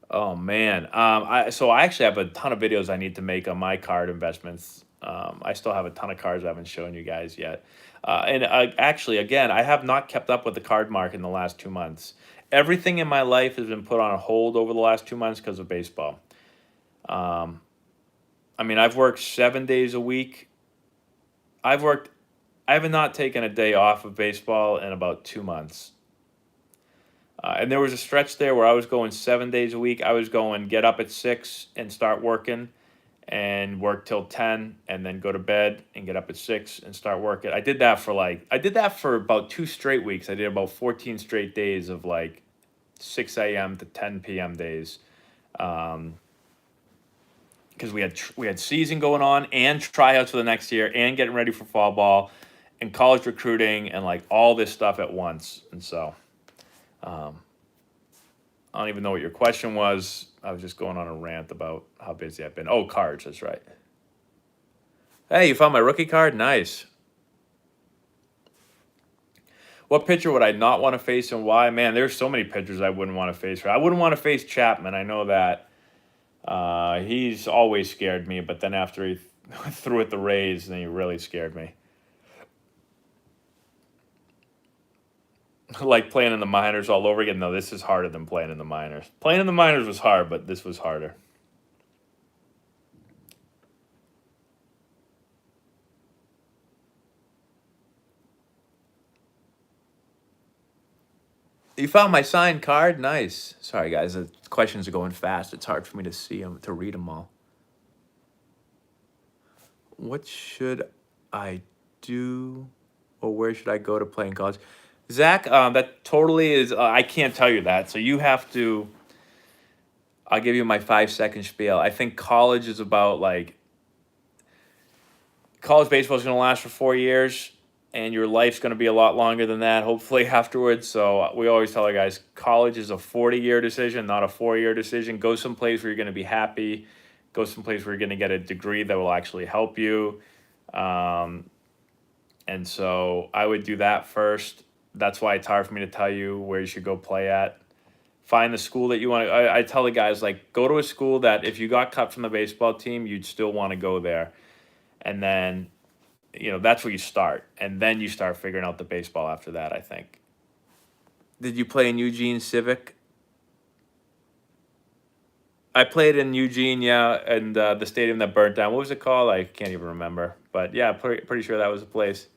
Oh man, I actually have a ton of videos I need to make on my card investments. I still have a ton of cards I haven't shown you guys yet. And actually, again, I have not kept up with the card market in the last 2 months. Everything in my life has been put on hold over the last 2 months because of baseball. I mean, I've worked 7 days a week. I have not taken a day off of baseball in about 2 months. And there was a stretch there where I was going 7 days a week. I was going get up at 6 and start working and work till 10 and then go to bed and get up at 6 and start working. I did that for about 2 straight weeks. I did about 14 straight days of like 6 a.m. to 10 p.m. days. Because we had season going on and tryouts for the next year and getting ready for fall ball and college recruiting and like all this stuff at once. And so I don't even know what your question was. I was just going on a rant about how busy I've been. Oh, cards, that's right. Hey, you found my rookie card? Nice. What pitcher would I not want to face and why? Man, there's so many pitchers I wouldn't want to face. I wouldn't want to face Chapman. I know that. He's always scared me, but then after he threw at the Rays, then he really scared me. Like playing in the minors all over again. No, this is harder than playing in the minors. Playing in the minors was hard, but this was harder. You found my signed card? Nice. Sorry, guys. The questions are going fast. It's hard for me to see them, to read them all. What should I do or where should I go to play in college? Zach, that totally is, I can't tell you that. So you have to, I'll give you my 5-second spiel. I think college is about like, college baseball is going to last for 4 years and your life's going to be a lot longer than that, hopefully afterwards. So we always tell our guys, college is a 40-year decision, not a 4-year decision. Go someplace where you're going to be happy. Go someplace where you're going to get a degree that will actually help you. And so I would do that first. That's why it's hard for me to tell you where you should go play at. Find the school that you want to. I tell the guys, like, go to a school that if you got cut from the baseball team, you'd still want to go there. And then, that's where you start. And then you start figuring out the baseball after that, I think. Did you play in Eugene Civic? I played in Eugene, yeah, and the stadium that burnt down. What was it called? I can't even remember. But, yeah, pretty sure that was the place.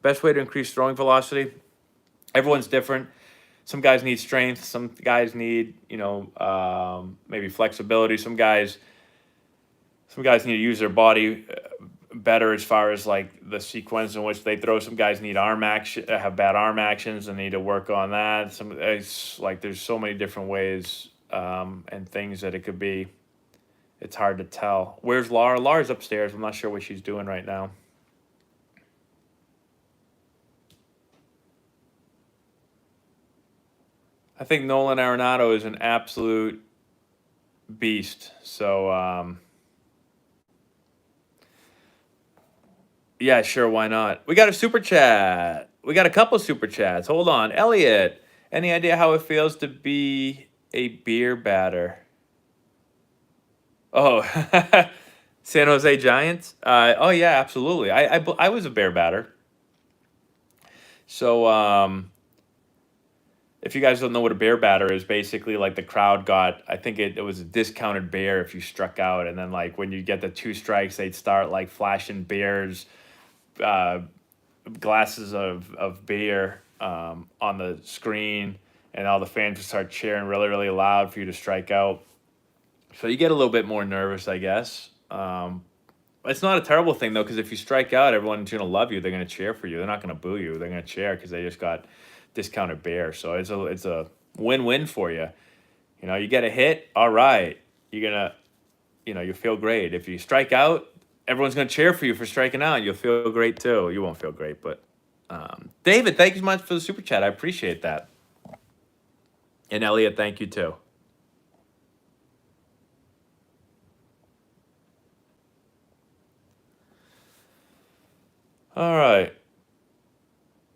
Best way to increase throwing velocity? Everyone's different. Some guys need strength. Some guys need, maybe flexibility. Some guys need to use their body better as far as like the sequence in which they throw. Some guys need arm action, have bad arm actions, and need to work on that. It's like there's so many different ways and things that it could be. It's hard to tell. Where's Laura? Laura's upstairs. I'm not sure what she's doing right now. I think Nolan Arenado is an absolute beast. So, yeah, sure, why not? We got a super chat. We got a couple super chats. Hold on. Elliot, any idea how it feels to be a beer batter? Oh, San Jose Giants? Oh, yeah, absolutely. I was a bear batter. So, if you guys don't know what a bear batter is, basically like the crowd got, I think it was a discounted beer if you struck out. And then like when you get the 2 strikes, they'd start like flashing beers, glasses of beer on the screen. And all the fans would start cheering really, really loud for you to strike out. So you get a little bit more nervous, I guess. It's not a terrible thing though, because if you strike out, everyone's gonna love you. They're gonna cheer for you. They're not gonna boo you. They're gonna cheer because they just got discounted beer. So it's a win-win for you. You know, you get a hit, all right. You're gonna, you feel great. If you strike out, everyone's gonna cheer for you for striking out. You'll feel great too. You won't feel great, but David, thank you so much for the super chat. I appreciate that. And Elliot, thank you too. All right.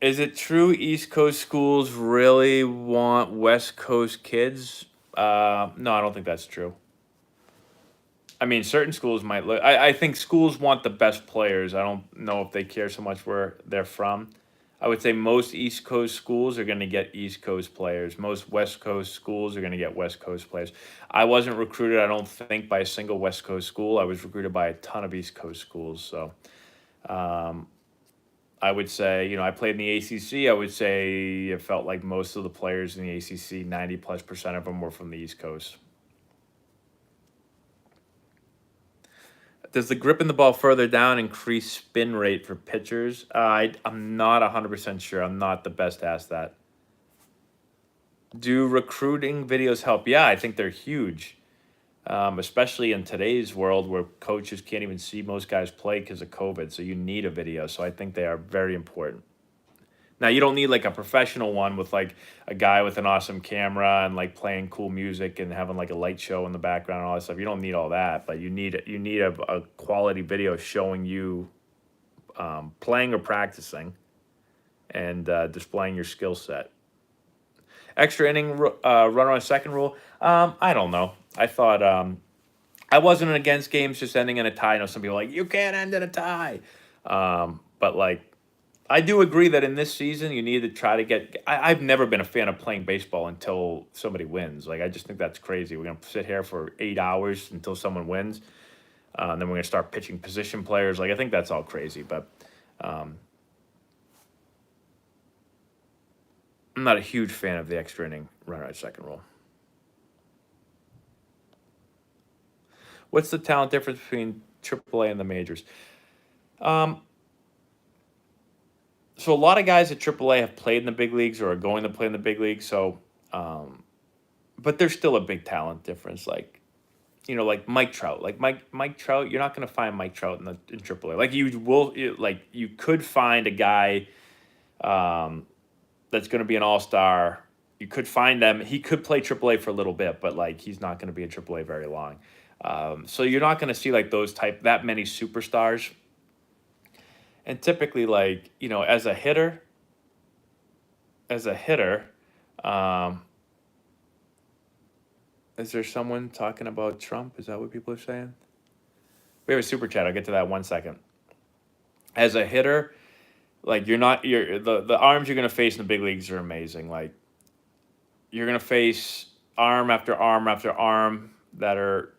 Is it true East Coast schools really want West Coast kids? No, I don't think that's true. I mean, certain schools might look. I think schools want the best players. I don't know if they care so much where they're from. I would say most East Coast schools are going to get East Coast players. Most West Coast schools are going to get West Coast players. I wasn't recruited, I don't think, by a single West Coast school. I was recruited by a ton of East Coast schools. So I would say, I played in the ACC. I would say it felt like most of the players in the ACC, 90+% of them were from the East Coast. Does the gripping the ball further down increase spin rate for pitchers? I'm not 100% sure. I'm not the best to ask that. Do recruiting videos help? Yeah, I think they're huge, especially in today's world where coaches can't even see most guys play because of COVID. So you need a video. So I think they are very important. Now, you don't need like a professional one with like a guy with an awesome camera and like playing cool music and having like a light show in the background and all that stuff. You don't need all that, but you need a quality video showing you playing or practicing and displaying your skill set. Extra inning runner on second rule. I don't know. I thought I wasn't against games just ending in a tie. I know some people are like, you can't end in a tie. But like, I do agree that in this season, you need to try to get. I've never been a fan of playing baseball until somebody wins. Like, I just think that's crazy. We're going to sit here for 8 hours until someone wins. And then we're going to start pitching position players. Like, I think that's all crazy. But I'm not a huge fan of the extra inning runner at second rule. What's the talent difference between AAA and the majors? So a lot of guys at AAA have played in the big leagues or are going to play in the big leagues. So, but there's still a big talent difference. Like, like Mike Trout. Like Mike Trout, you're not going to find Mike Trout in AAA. Like you could find a guy that's going to be an all-star. You could find them. He could play AAA for a little bit, but like he's not going to be in AAA very long. So you're not going to see like that many superstars. And typically, like, as a hitter, is there someone talking about Trump? Is that what people are saying? We have a super chat. I'll get to that 1 second. As a hitter, like the arms you're gonna face in the big leagues are amazing. Like you're gonna face arm after arm after arm that are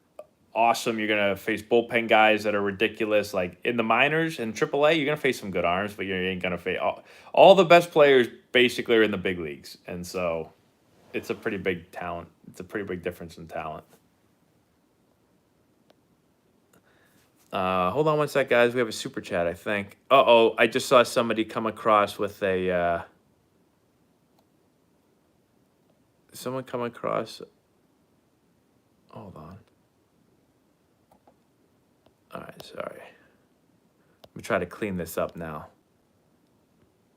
awesome. You're going to face bullpen guys that are ridiculous. Like in the minors and AAA, you're going to face some good arms, but you ain't going to face all the best players basically are in the big leagues. And so it's a pretty big talent. It's a pretty big difference in talent. Hold on one sec, guys. We have a super chat, I think. Uh-oh, I just saw somebody come across with a, someone come across, hold on. All right, sorry. Let me try to clean this up now.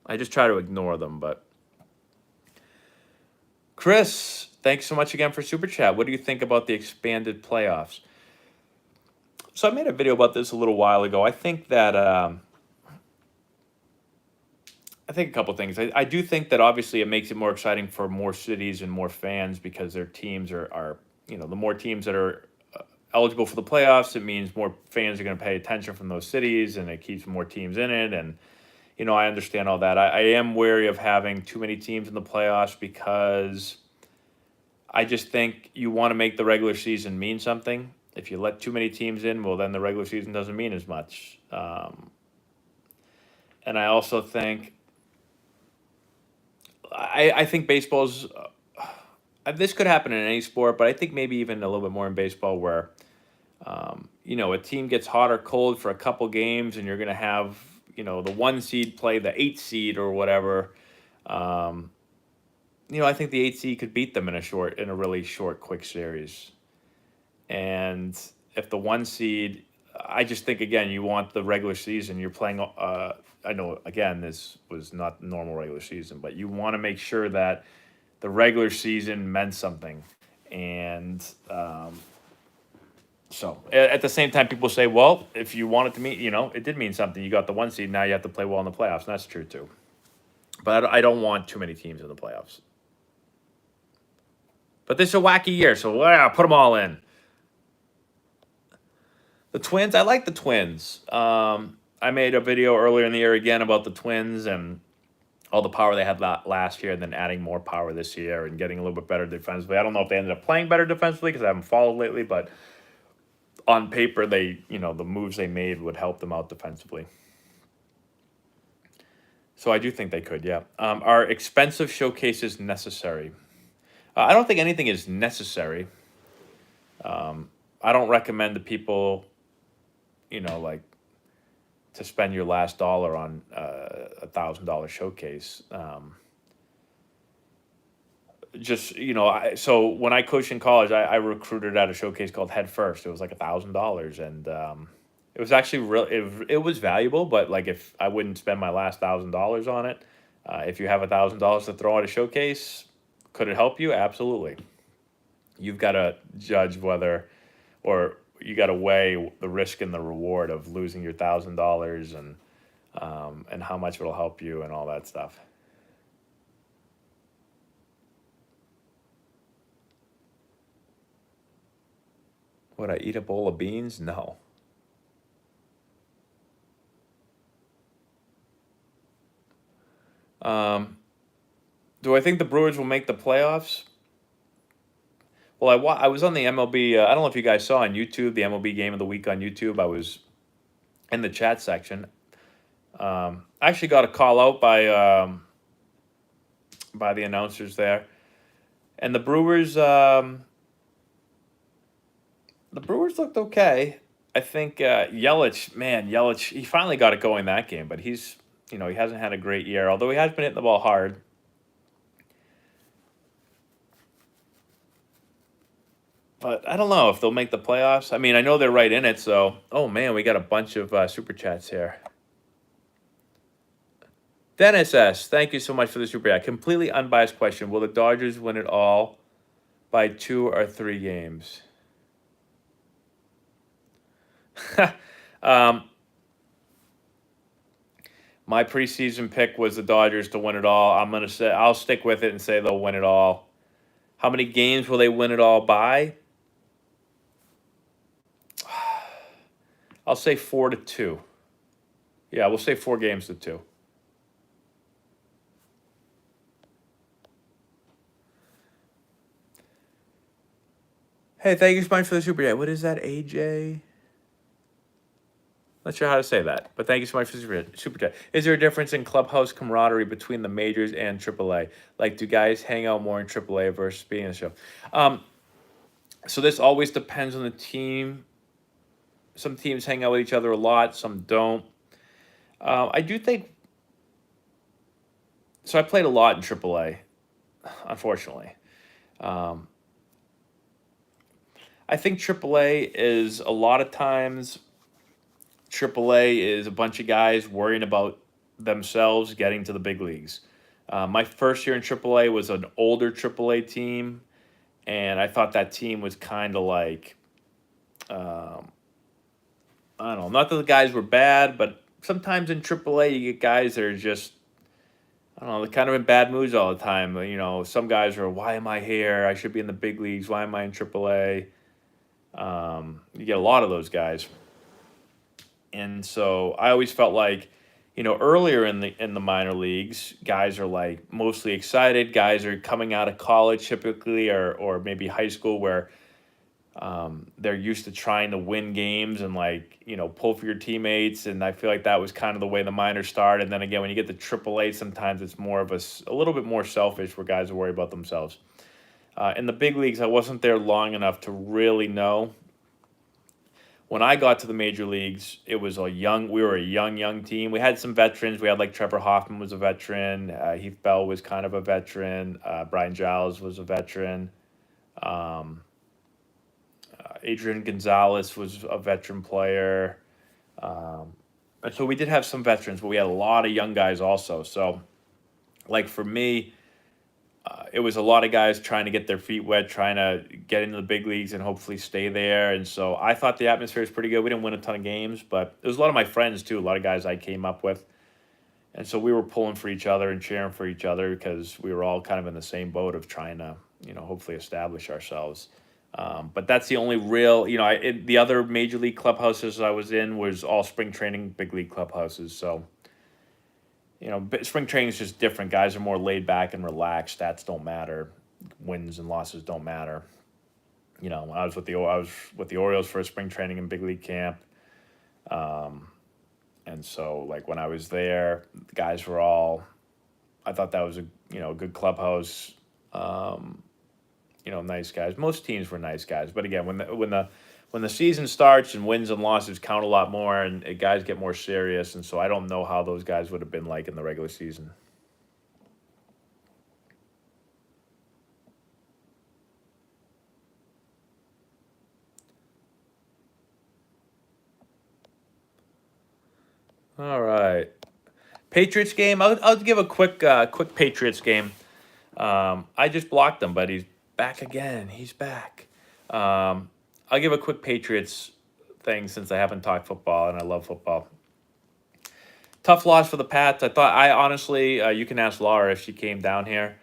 I just try to ignore them, but. Chris, thanks so much again for super chat. What do you think about the expanded playoffs? So I made a video about this a little while ago. I think that I think a couple things. I do think that obviously it makes it more exciting for more cities and more fans because their teams are the more teams that are eligible for the playoffs, it means more fans are going to pay attention from those cities, and it keeps more teams in it. And I understand all that. I am wary of having too many teams in the playoffs because I just think you want to make the regular season mean something. If you let too many teams in, well, then the regular season doesn't mean as much. And I also think, I think baseball's, this could happen in any sport, but I think maybe even a little bit more in baseball where, a team gets hot or cold for a couple games and you're going to have, the 1 seed play the 8 seed or whatever. I think the 8 seed could beat them in a really short, quick series. And if the 1 seed, I just think, again, you want the regular season. You're playing, I know, again, this was not normal regular season, but you want to make sure that the regular season meant something. And so at the same time, people say, well, if you want it to mean, it did mean something. You got the 1 seed, now you have to play well in the playoffs. And that's true, too. But I don't want too many teams in the playoffs. But this is a wacky year, so put them all in. The Twins, I like the Twins. I made a video earlier in the year again about the Twins and all the power they had last year, and then adding more power this year and getting a little bit better defensively. I don't know if they ended up playing better defensively because I haven't followed lately, but on paper, the moves they made would help them out defensively. So I do think they could, yeah. Are expensive showcases necessary? I don't think anything is necessary. I don't recommend to people, to spend your last dollar on $1,000 showcase. So when I coached in college, I recruited at a showcase called Head First. It was like $1,000, and it was actually real. It was valuable, but like if I wouldn't spend my last $1,000 on it, if you have $1,000 to throw at a showcase, could it help you? Absolutely. You've got to judge whether, or you got to weigh the risk and the reward of losing your $1,000 and how much it'll help you and all that stuff. Would I eat a bowl of beans? No. Do I think the Brewers will make the playoffs? Well, I was on the MLB. I don't know if you guys saw on YouTube, the MLB Game of the Week on YouTube. I was in the chat section. I actually got a call out by the announcers there. And the Brewers looked okay. I think Yelich, he finally got it going that game, but he's, he hasn't had a great year, although he has been hitting the ball hard. But I don't know if they'll make the playoffs. I mean, I know they're right in it, so, oh man, we got a bunch of super chats here. Dennis S., thank you so much for the super chat. Completely unbiased question. Will the Dodgers win it all by 2 or 3 games? My preseason pick was the Dodgers to win it all. I'll stick with it and say they'll win it all. How many games will they win it all by? I'll say 4-2. Yeah, we'll say 4 games to 2. Hey, thank you so much for the super chat. What is that, AJ? Not sure how to say that, but thank you so much for the super chat. Is there a difference in clubhouse camaraderie between the majors and AAA? Like, do guys hang out more in AAA versus being in the show? So this always depends on the team. Some teams hang out with each other a lot, some don't. I do think so. I played a lot in AAA, unfortunately. Um, I think AAA is a lot of times AAA is a bunch of guys worrying about themselves getting to the big leagues. My first year in AAA was an older AAA team, and I thought that team was kind of like, um, I don't know, not that the guys were bad, but sometimes in AAA you get guys that are just, I don't know, they're kind of in bad moods all the time. You know, some guys are, why am I here? I should be in the big leagues. Why am I in AAA? You get a lot of those guys. And so I always felt like, earlier in the minor leagues, guys are like mostly excited. Guys are coming out of college typically, or maybe high school, where they're used to trying to win games and like pull for your teammates. And I feel like that was kind of the way the minors started. And then again, when you get to AAA, sometimes it's more of a little bit more selfish, where guys are worried about themselves. In the big leagues, I wasn't there long enough to really know. When I got to the major leagues, we were a young team. We had some veterans. We had like Trevor Hoffman was a veteran. Heath Bell was kind of a veteran. Brian Giles was a veteran. Um, Adrian Gonzalez was a veteran player. And so we did have some veterans, but we had a lot of young guys also. So, like for me, it was a lot of guys trying to get their feet wet, trying to get into the big leagues and hopefully stay there. And so I thought the atmosphere was pretty good. We didn't win a ton of games, but it was a lot of my friends too, a lot of guys I came up with. And so we were pulling for each other and cheering for each other, because we were all kind of in the same boat of trying to, hopefully establish ourselves. But that's the only real, the other major league clubhouses I was in was all spring training, big league clubhouses. So, spring training is just different. Guys are more laid back and relaxed. Stats don't matter. Wins and losses don't matter. I was with the Orioles for a spring training and big league camp. And so like when I was there, the guys were all, I thought that was a good clubhouse. Nice guys. Most teams were nice guys. But again, when the season starts and wins and losses count a lot more, and guys get more serious, and so I don't know how those guys would have been like in the regular season. All right, Patriots game. I'll give a quick Patriots game. I just blocked him, but he's back again. He's back. I'll give a quick Patriots thing, since I haven't talked football and I love football. Tough loss for the Pats. I honestly, you can ask Laura if she came down here.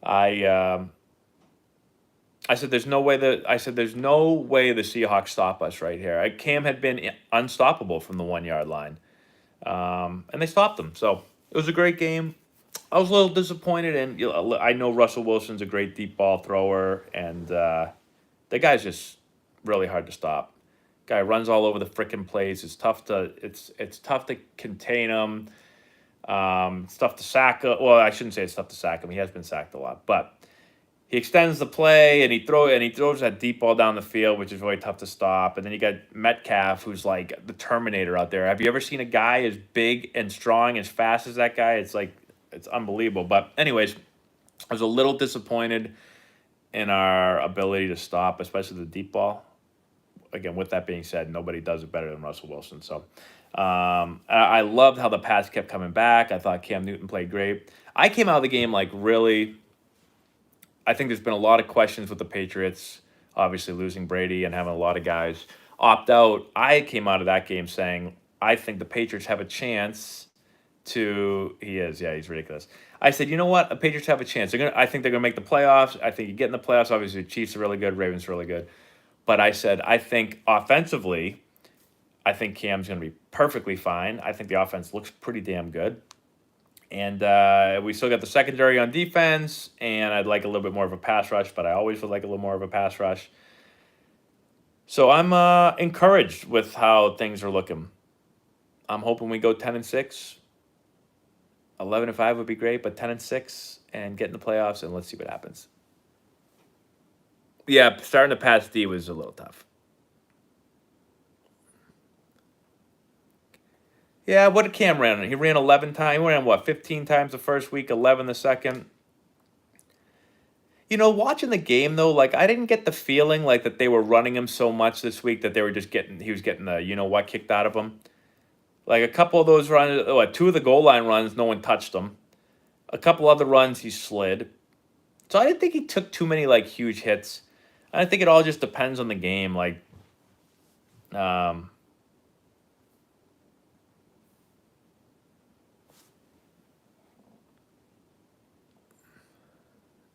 I I said there's no way the Seahawks stop us right here. Cam had been unstoppable from the 1 yard line, and they stopped him. So it was a great game. I was a little disappointed, and I know Russell Wilson's a great deep ball thrower, and the guy's just really hard to stop. Guy runs all over the frickin' place. It's tough to contain him. It's tough to sack him. Well, I shouldn't say it's tough to sack him. He has been sacked a lot, but he extends the play and he throws that deep ball down the field, which is really tough to stop. And then you got Metcalf, who's like the Terminator out there. Have you ever seen a guy as big and strong, as fast as that guy? It's unbelievable. But anyways, I was a little disappointed in our ability to stop, especially the deep ball. Again, with that being said, nobody does it better than Russell Wilson. So I loved how the Pats kept coming back. I thought Cam Newton played great. I came out of the game like really. I think there's been a lot of questions with the Patriots, obviously losing Brady and having a lot of guys opt out. I came out of that game saying, I think the Patriots have a chance to. He's ridiculous. I said, you know what? The Patriots have a chance. I think they're gonna make the playoffs. I think you get in the playoffs. Obviously, the Chiefs are really good. Ravens are really good. But I said, I think offensively, I think Cam's gonna be perfectly fine. I think the offense looks pretty damn good. And we still got the secondary on defense, and I'd like a little bit more of a pass rush, but I always would like a little more of a pass rush. So I'm encouraged with how things are looking. I'm hoping we go 10-6. 11-5 would be great, but 10-6 and get in the playoffs, and let's see what happens. Yeah, starting to pass D was a little tough. Yeah, what did Cam run? He ran 11 times. He ran what, 15 times the first week, 11 the second. You know, watching the game though, like I didn't get the feeling like that they were running him so much this week that they were just getting he was getting the you know what kicked out of him. Like a couple of those runs, two of the goal line runs, no one touched him. A couple other runs, he slid. So I didn't think he took too many like huge hits. I think it all just depends on the game. Like, um,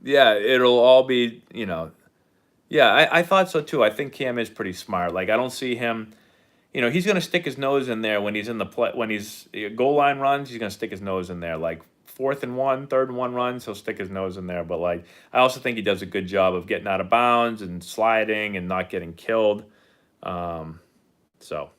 yeah, it'll all be Yeah, I thought so too. I think Cam is pretty smart. Like I don't see him. He's gonna stick his nose in there when he's in the play when he's goal line runs. He's gonna stick his nose in there. Like 4th and 1, 3rd-and-1 runs, he'll stick his nose in there. But like I also think he does a good job of getting out of bounds and sliding and not getting killed. So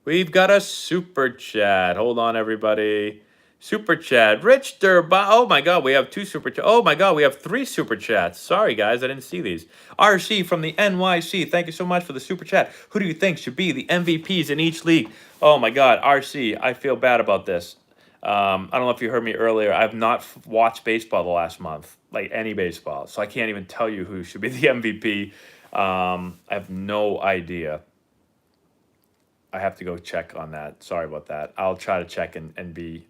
we've got a super chat. Hold on, everybody. Super chat. Rich Durba. Oh my God, we have 2 super chats. Oh my God, we have 3 super chats. Sorry, guys, I didn't see these. RC from the NYC. Thank you so much for the super chat. Who do you think should be the MVPs in each league? Oh my God, RC, I feel bad about this. I don't know if you heard me earlier. I've not watched baseball the last month, like any baseball, so I can't even tell you who should be the MVP. I have no idea. I have to go check on that. Sorry about that. I'll try to check and be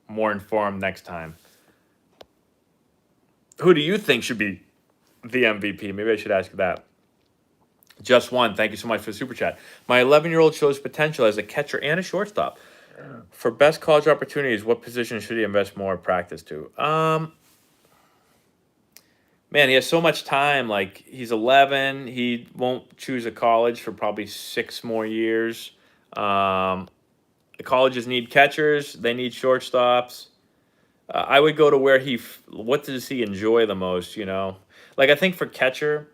more informed next time. Who do you think should be the MVP? Maybe I should ask that. Just one. Thank you so much for the super chat. My 11-year-old shows potential as a catcher and a shortstop. For best college opportunities, what position should he invest more practice to? Man, he has so much time. Like he's 11. He won't choose a college for probably 6 more years. The colleges need catchers. They need shortstops. I would go to where what does he enjoy the most, Like I think for catcher's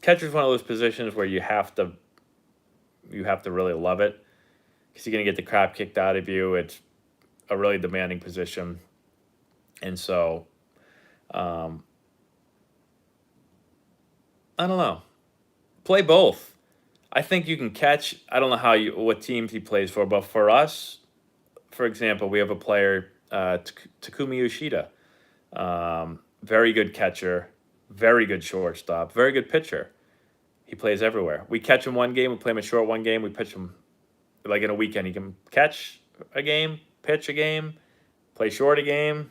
one of those positions where you have to really love it because you're going to get the crap kicked out of you. It's a really demanding position. And so, I don't know. Play both. I think you can catch. I don't know what teams he plays for, but for us, for example, we have a player, Takumi Yoshida. Very good catcher, very good shortstop, very good pitcher. He plays everywhere. We catch him one game, we play him a short one game, we pitch him like in a weekend. He can catch a game, pitch a game, play short a game.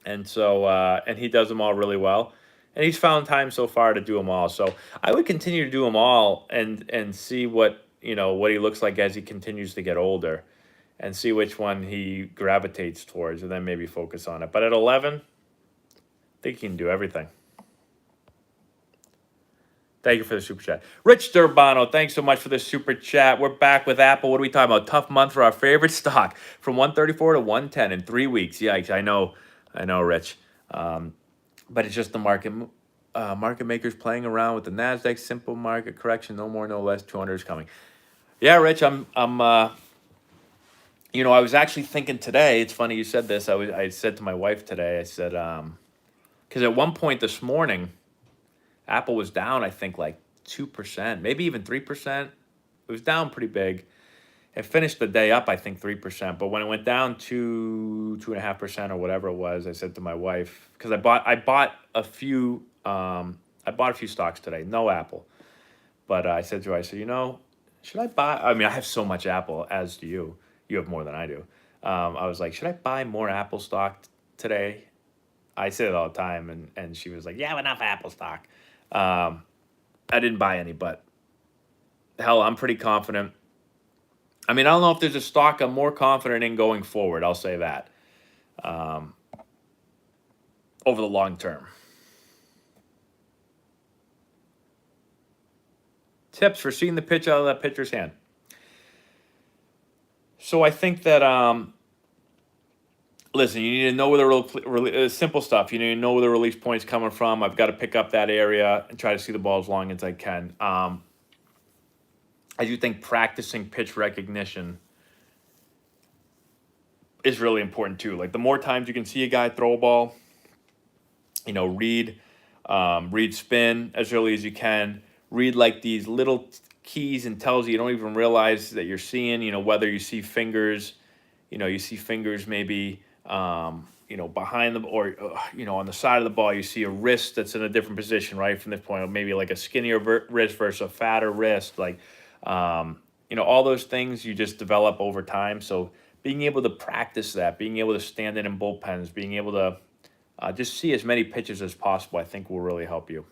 And so, and he does them all really well. And he's found time so far to do them all. So I would continue to do them all and see what he looks like as he continues to get older, and see which one he gravitates towards, and then maybe focus on it. But at 11, I think he can do everything. Thank you for the super chat. Rich Durbano, thanks so much for the super chat. We're back with Apple. What are we talking about? Tough month for our favorite stock. From 134 to 110 in 3 weeks. Yikes, I know, Rich. But it's just the market. Market makers playing around with the NASDAQ. Simple market correction. No more, no less. 200 is coming. Yeah, Rich, I was actually thinking today, it's funny you said this. I said to my wife today, I said, because at one point this morning, Apple was down, I think, like 2%, maybe even 3%. It was down pretty big. It finished the day up, I think, 3%. But when it went down to 2.5% or whatever it was, I said to my wife, because I bought a few stocks today, no Apple. But I said to her, should I buy? I mean, I have so much Apple, as do you. You have more than I do. I was like, should I buy more Apple stock today? I say it all the time, and she was like, yeah, enough Apple stock. I didn't buy any, but hell, I'm pretty confident. I mean, I don't know if there's a stock I'm more confident in going forward. I'll say that. Over the long term. Tips for seeing the pitch out of that pitcher's hand. So I think that, listen, you need to know where the simple stuff. You need to know where the release point's coming from. I've got to pick up that area and try to see the ball as long as I can. I do think practicing pitch recognition is really important too. Like the more times you can see a guy throw a ball, read spin as early as you can. Read like these little keys and tells you, you don't even realize that you're seeing, whether you see fingers, you see fingers maybe, behind them, or, on the side of the ball, you see a wrist that's in a different position, right? From this point, maybe like a skinnier wrist versus a fatter wrist, like, all those things you just develop over time. So being able to practice that, being able to stand in bullpens, being able to just see as many pitches as possible, I think will really help you.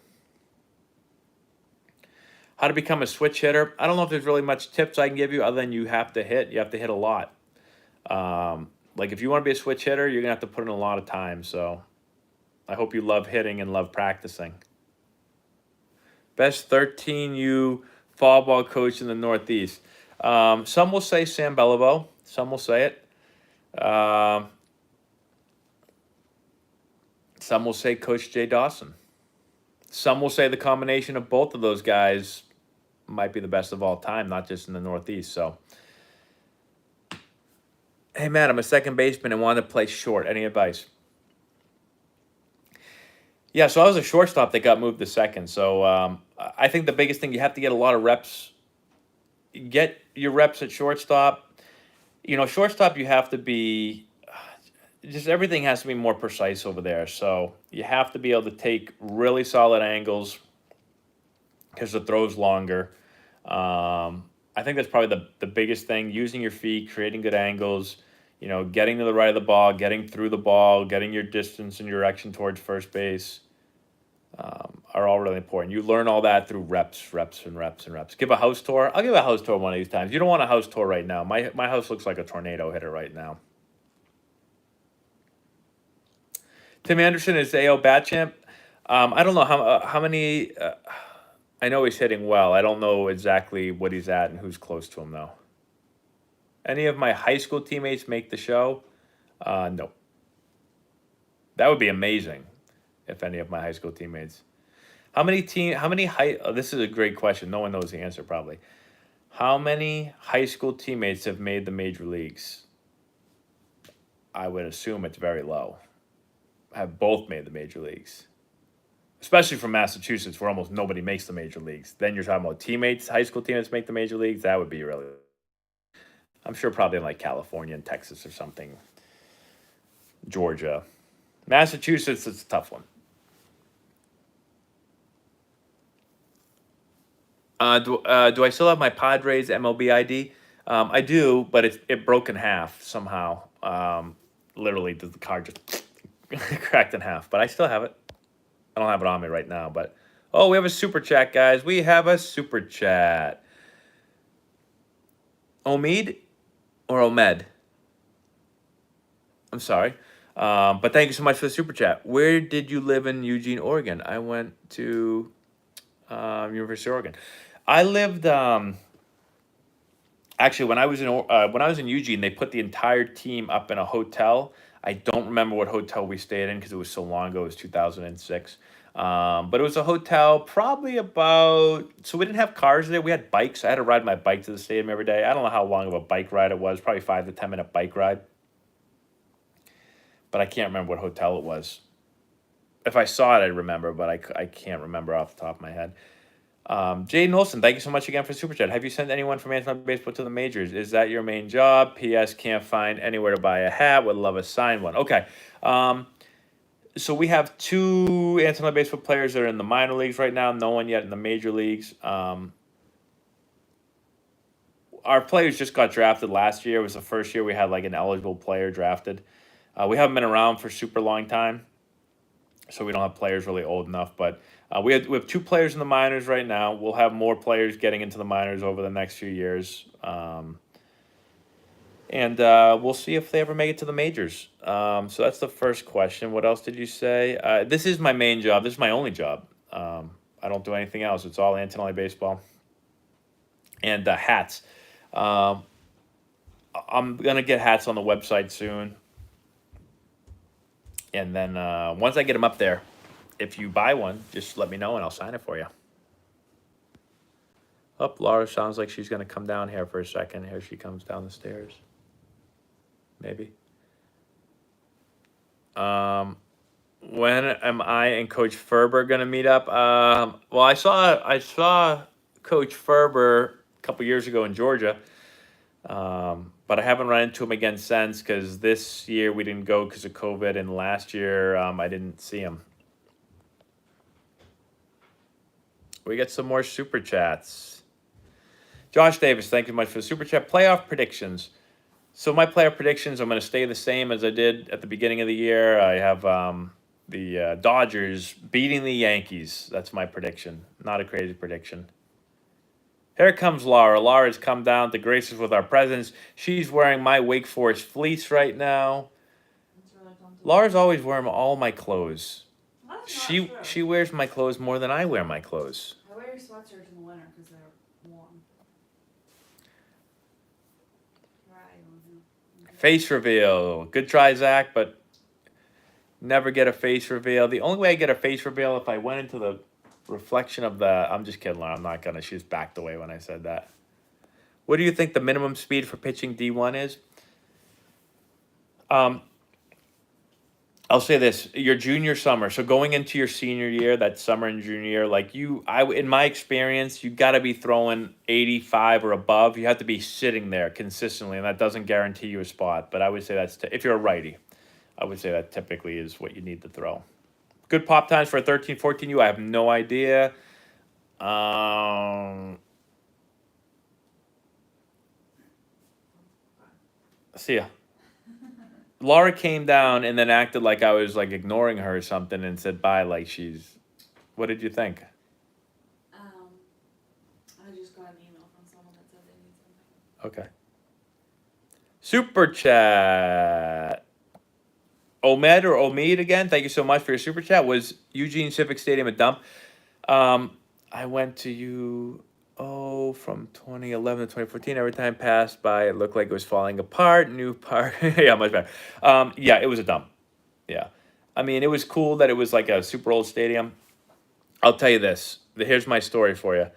How to become a switch hitter? I don't know if there's really much tips I can give you other than you have to hit. You have to hit a lot. Like if you want to be a switch hitter, you're going to have to put in a lot of time. So I hope you love hitting and love practicing. Best 13U fall ball coach in the Northeast. Some will say Sam Beliveau. Some will say it. Some will say Coach Jay Dawson. Some will say the combination of both of those guys might be the best of all time, not just in the Northeast. So, hey, Matt, I'm a second baseman and wanted to play short. Any advice? Yeah, so I was a shortstop that got moved to second. So I think the biggest thing, you have to get a lot of reps. Get your reps at shortstop. Shortstop, you have to be, just everything has to be more precise over there. So you have to be able to take really solid angles because the throw's longer. I think that's probably the biggest thing, using your feet, creating good angles, getting to the right of the ball, getting through the ball, getting your distance and direction towards first base, are all really important. You learn all that through reps. Give a house tour. I'll give a house tour one of these times. You don't want a house tour right now. My house looks like a tornado hitter right now. Tim Anderson is AL bat champ. I don't know how many. I know he's hitting well. I don't know exactly what he's at and who's close to him, though. Any of my high school teammates make the show? No. That would be amazing if any of my high school teammates. This is a great question. No one knows the answer, probably. How many high school teammates have made the major leagues? I would assume it's very low. Have both made the major leagues. Especially from Massachusetts, where almost nobody makes the major leagues. Then you're talking about teammates, high school teammates make the major leagues. That would be really. I'm sure probably in like California and Texas or something. Georgia. Massachusetts, it's a tough one. Do I still have my Padres MLB ID? I do, but it broke in half somehow. Literally, the card just cracked in half. But I still have it. I don't have it on me right now. But we have a super chat, guys. We have a super chat. Omid or Omed? I'm sorry. But thank you so much for the super chat. Where did you live in Eugene, Oregon? I went to University of Oregon. I lived actually when I was in Eugene, they put the entire team up in a hotel. I don't remember what hotel we stayed in because it was so long ago. It was 2006. But it was a hotel probably so we didn't have cars there. We had bikes. I had to ride my bike to the stadium every day. I don't know how long of a bike ride it was, probably 5 to 10 minute bike ride. But I can't remember what hotel it was. If I saw it, I'd remember, but I can't remember off the top of my head. Jaden Olson, thank you so much again for Super Chat. Have you sent anyone from Antonelli Baseball to the majors? Is that your main job? P.S. Can't find anywhere to buy a hat. Would love a signed one. Okay. So we have 2 Antonelli Baseball players that are in the minor leagues right now. No one yet in the major leagues. Our players just got drafted last year. It was the first year we had like an eligible player drafted. We haven't been around for super long time, so we don't have players really old enough. But we have 2 players in the minors right now. We'll have more players getting into the minors over the next few years. And we'll see if they ever make it to the majors. So that's the first question. What else did you say? This is my main job. This is my only job. I don't do anything else. It's all Antonelli Baseball. And hats. I'm going to get hats on the website soon. And then once I get them up there, if you buy one, just let me know and I'll sign it for you. Laura sounds like she's going to come down here for a second. Here she comes down the stairs. Maybe. When am I and Coach Ferber going to meet up? Well, I saw Coach Ferber a couple years ago in Georgia. But I haven't run into him again since because this year we didn't go because of COVID, and last year I didn't see him. We get some more super chats. Josh Davis, thank you much for the super chat. Playoff predictions. So my playoff predictions, I'm going to stay the same as I did at the beginning of the year. I have the Dodgers beating the Yankees. That's my prediction. Not a crazy prediction. Here comes Laura. Laura's come down to grace us with our presence. She's wearing my Wake Forest fleece right now. Really Laura's always wearing all my clothes. That's She wears my clothes more than I wear my clothes. I wear your sweatshirts in the winter because they're warm. Face reveal. Good try, Zach, but never get a face reveal. The only way I get a face reveal if I went into the reflection of the... I'm just kidding, Laura. I'm not going to. She just backed away when I said that. What do you think the minimum speed for pitching D1 is? I'll say this: your junior summer. So going into your senior year, that summer and junior year, like in my experience, you got to be throwing 85 or above. You have to be sitting there consistently, and that doesn't guarantee you a spot. But I would say that's if you're a righty, I would say that typically is what you need to throw. Good pop times for a 13, 14U. I have no idea. See ya. Laura came down and then acted like I was like ignoring her or something and said bye like she's... What did you think? I just got an email from someone that said they need something. Okay. Super chat. Omed or Omid again, thank you so much for your super chat. Was Eugene Civic Stadium a dump? I went to from 2011 to 2014. Every time passed by, it looked like it was falling apart. New part. Yeah, much better. Yeah, it was a dump. Yeah. I mean, it was cool that it was like a super old stadium. I'll tell you this. Here's my story for you.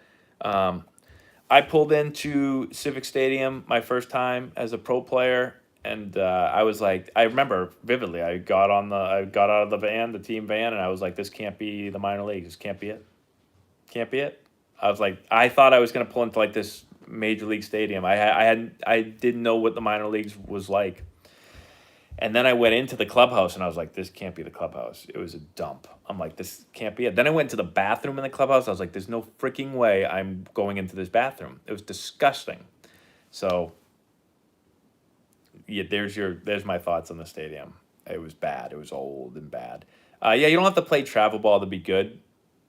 I pulled into Civic Stadium my first time as a pro player, and I was like, I remember vividly. I got out of the van, the team van, and I was like, this can't be the minor leagues. This can't be it. Can't be it. I was like, I thought I was gonna pull into like this major league stadium. I didn't know what the minor leagues was like. And then I went into the clubhouse and I was like, this can't be the clubhouse. It was a dump. I'm like, this can't be it. Then I went to the bathroom in the clubhouse. I was like, there's no freaking way I'm going into this bathroom. It was disgusting. So, yeah, there's my thoughts on the stadium. It was bad. It was old and bad. Yeah, you don't have to play travel ball to be good.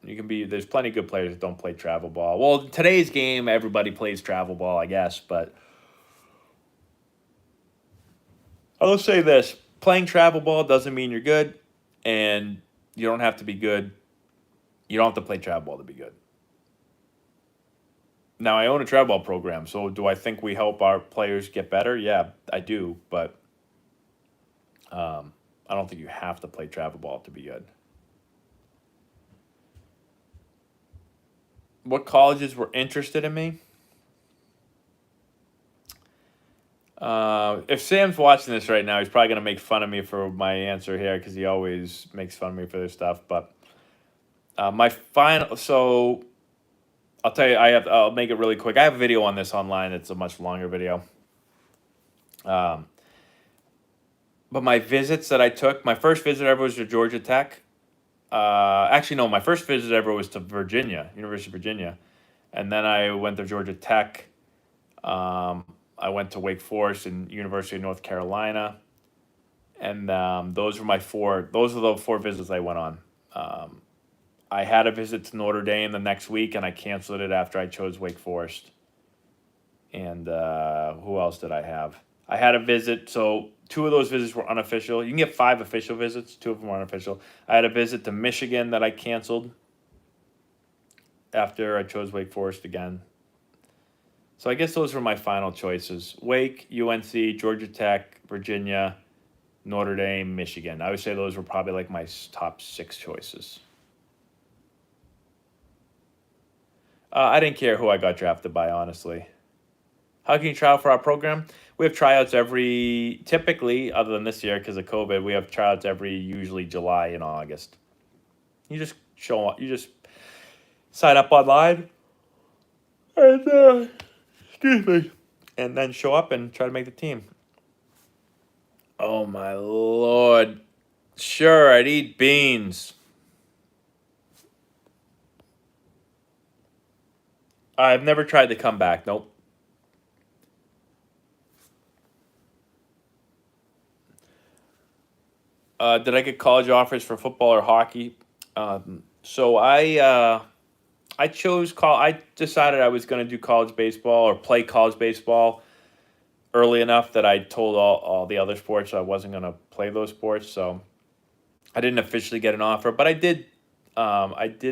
There's plenty of good players that don't play travel ball. Well, today's game, everybody plays travel ball, I guess, but I'll say this: playing travel ball doesn't mean you're good, and you don't have to be good. You don't have to play travel ball to be good. Now, I own a travel ball program, so do I think we help our players get better? Yeah, I do, but I don't think you have to play travel ball to be good. What colleges were interested in me? If Sam's watching this right now, he's probably gonna make fun of me for my answer here because he always makes fun of me for this stuff. But my final, so I'll tell you, I'll make it really quick. I have a video on this online. It's a much longer video. But my visits that I took, my first visit ever was to Georgia Tech. Actually, no, my first visit ever was to Virginia, University of Virginia, and then I went to Georgia Tech. I went to Wake Forest and University of North Carolina, and those were the four visits I went on. I had a visit to Notre Dame the next week, and I canceled it after I chose Wake Forest. And who else did I have? I had a visit, so 2 of those visits were unofficial. You can get 5 official visits, 2 of them were unofficial. I had a visit to Michigan that I canceled after I chose Wake Forest again. So I guess those were my final choices: Wake, UNC, Georgia Tech, Virginia, Notre Dame, Michigan. I would say those were probably like my top 6 choices. I didn't care who I got drafted by, honestly. How can you try out for our program? We have tryouts typically, other than this year because of COVID, we have tryouts usually July and August. You just sign up online. and excuse me, and then show up and try to make the team. Oh my lord! Sure, I'd eat beans. I've never tried to come back. Nope. Did I get college offers for football or hockey? So I chose I decided I was going to do college baseball or play college baseball early enough that I told all the other sports I wasn't going to play those sports. So I didn't officially get an offer, but I did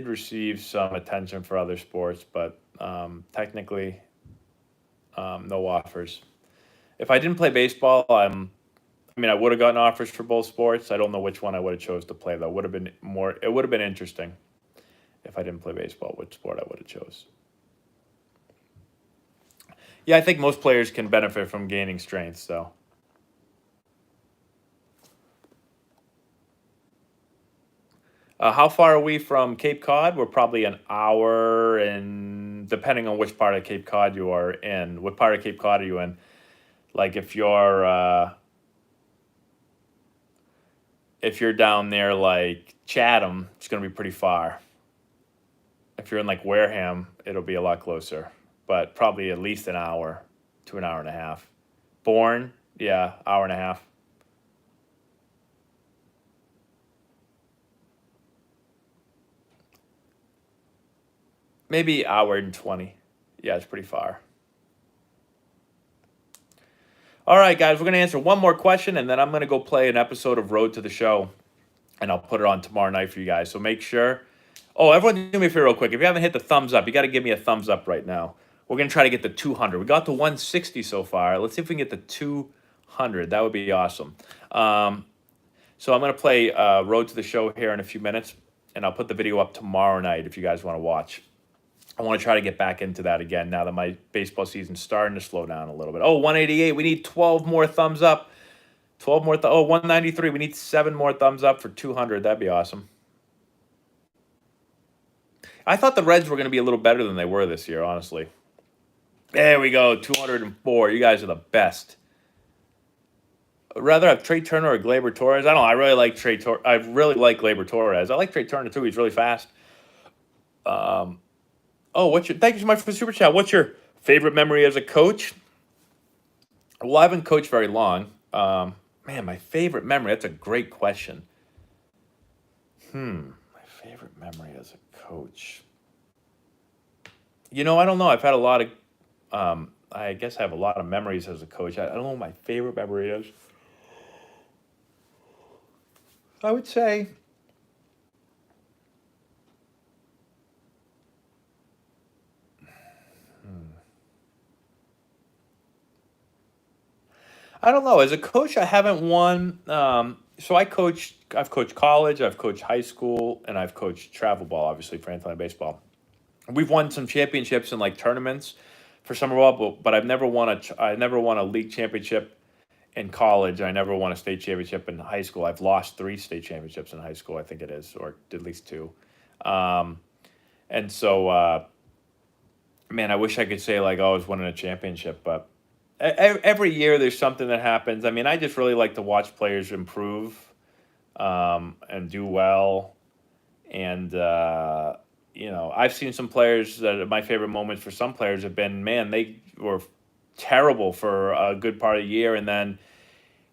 receive some attention for other sports, but technically no offers. If I didn't play baseball, I would have gotten offers for both sports. I don't know which one I would have chose to play though. It would have been interesting if I didn't play baseball, which sport I would have chose. Yeah, I think most players can benefit from gaining strength, so. How far are we from Cape Cod? We're probably an hour, and depending on which part of Cape Cod you are in. What part of Cape Cod are you in? Like if you're down there like Chatham, it's going to be pretty far. If you're in like Wareham, it'll be a lot closer, but probably at least an hour to an hour and a half. Bourne, yeah, hour and a half. Maybe hour and 20. Yeah, it's pretty far. All right, guys, we're going to answer one more question, and then I'm going to go play an episode of Road to the Show, and I'll put it on tomorrow night for you guys. So make sure. Oh, everyone do me a favor real quick. If you haven't hit the thumbs up, you got to give me a thumbs up right now. We're going to try to get to 200. We got to 160 so far. Let's see if we can get to 200. That would be awesome. So I'm going to play Road to the Show here in a few minutes, and I'll put the video up tomorrow night if you guys want to watch. I want to try to get back into that again now that my baseball season's starting to slow down a little bit. Oh, 188. We need 12 more thumbs up. 12 more. 193. We need 7 more thumbs up for 200. That'd be awesome. I thought the Reds were going to be a little better than they were this year, honestly. There we go. 204. You guys are the best. I'd rather have Trey Turner or Gleyber Torres. I don't know. I really like I really like Gleyber Torres. I like Trey Turner too. He's really fast. Thank you so much for the super chat. What's your favorite memory as a coach? Well, I haven't coached very long. Man, my favorite memory. That's a great question. My favorite memory as a coach. I don't know. I've had a lot of. I guess I have a lot of memories as a coach. I don't know what my favorite memory is. I would say. I don't know. As a coach, I haven't won. So I've coached college, I've coached high school, and I've coached travel ball, obviously, for Antonelli baseball. We've won some championships in like tournaments for summer ball, but I've never won a league championship in college. I never won a state championship in high school. I've lost 3 state championships in high school, I think it is, or at least 2. And so, man, I wish I could say like, oh, I was winning a championship, but every year there's something that happens. I just really like to watch players improve and do well. And, I've seen some players that my favorite moments for some players have been, man, they were terrible for a good part of the year. And then,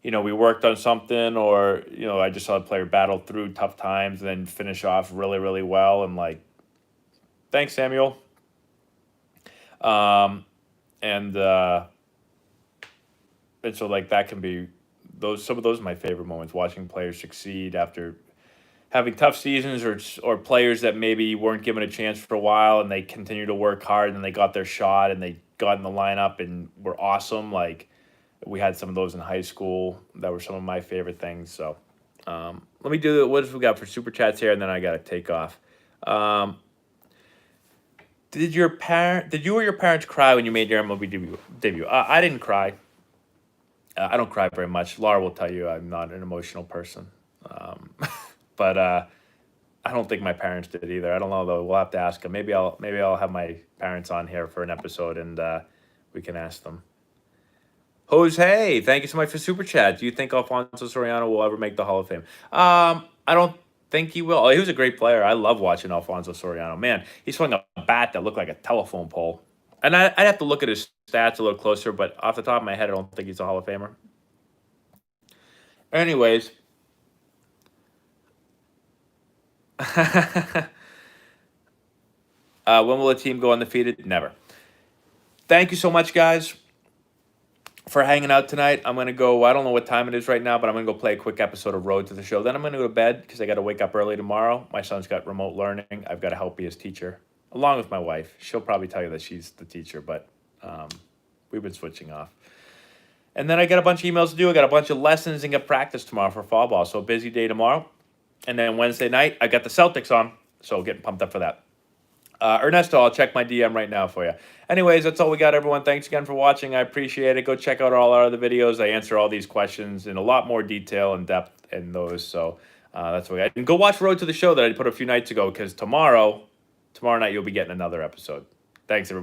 we worked on something or, I just saw a player battle through tough times and then finish off really, really well. And like, thanks, Samuel. And so like that can be some of those are my favorite moments, watching players succeed after having tough seasons or players that maybe weren't given a chance for a while and they continue to work hard and they got their shot and they got in the lineup and were awesome. Like we had some of those in high school that were some of my favorite things. So let me do what have we got for super chats here and then I got to take off. Did you or your parents cry when you made your MLB debut? I didn't cry. I don't cry very much. Laura will tell you I'm not an emotional person. But I don't think my parents did either. I don't know though. We'll have to ask them. Maybe I'll have my parents on here for an episode and we can ask them. Jose, thank you so much for super chat. Do you think Alfonso Soriano will ever make the Hall of Fame? I don't think he will. Oh, he was a great player. I love watching Alfonso Soriano. Man, he swung a bat that looked like a telephone pole. And I'd have to look at his stats a little closer, but off the top of my head, I don't think he's a Hall of Famer. Anyways. When will a team go undefeated? Never. Thank you so much, guys, for hanging out tonight. I'm going to go, I don't know what time it is right now, but I'm going to go play a quick episode of Road to the Show. Then I'm going to go to bed because I got to wake up early tomorrow. My son's got remote learning. I've got to help be his teacher, along with my wife. She'll probably tell you that she's the teacher, but we've been switching off. And then I got a bunch of emails to do. I got a bunch of lessons and get practice tomorrow for fall ball. So a busy day tomorrow. And then Wednesday night, I got the Celtics on. So getting pumped up for that. Ernesto, I'll check my DM right now for you. Anyways, that's all we got, everyone. Thanks again for watching. I appreciate it. Go check out all our other videos. I answer all these questions in a lot more detail and depth in those. So that's what we got. And go watch Road to the Show that I put a few nights ago because tomorrow night you'll be getting another episode. Thanks, everybody.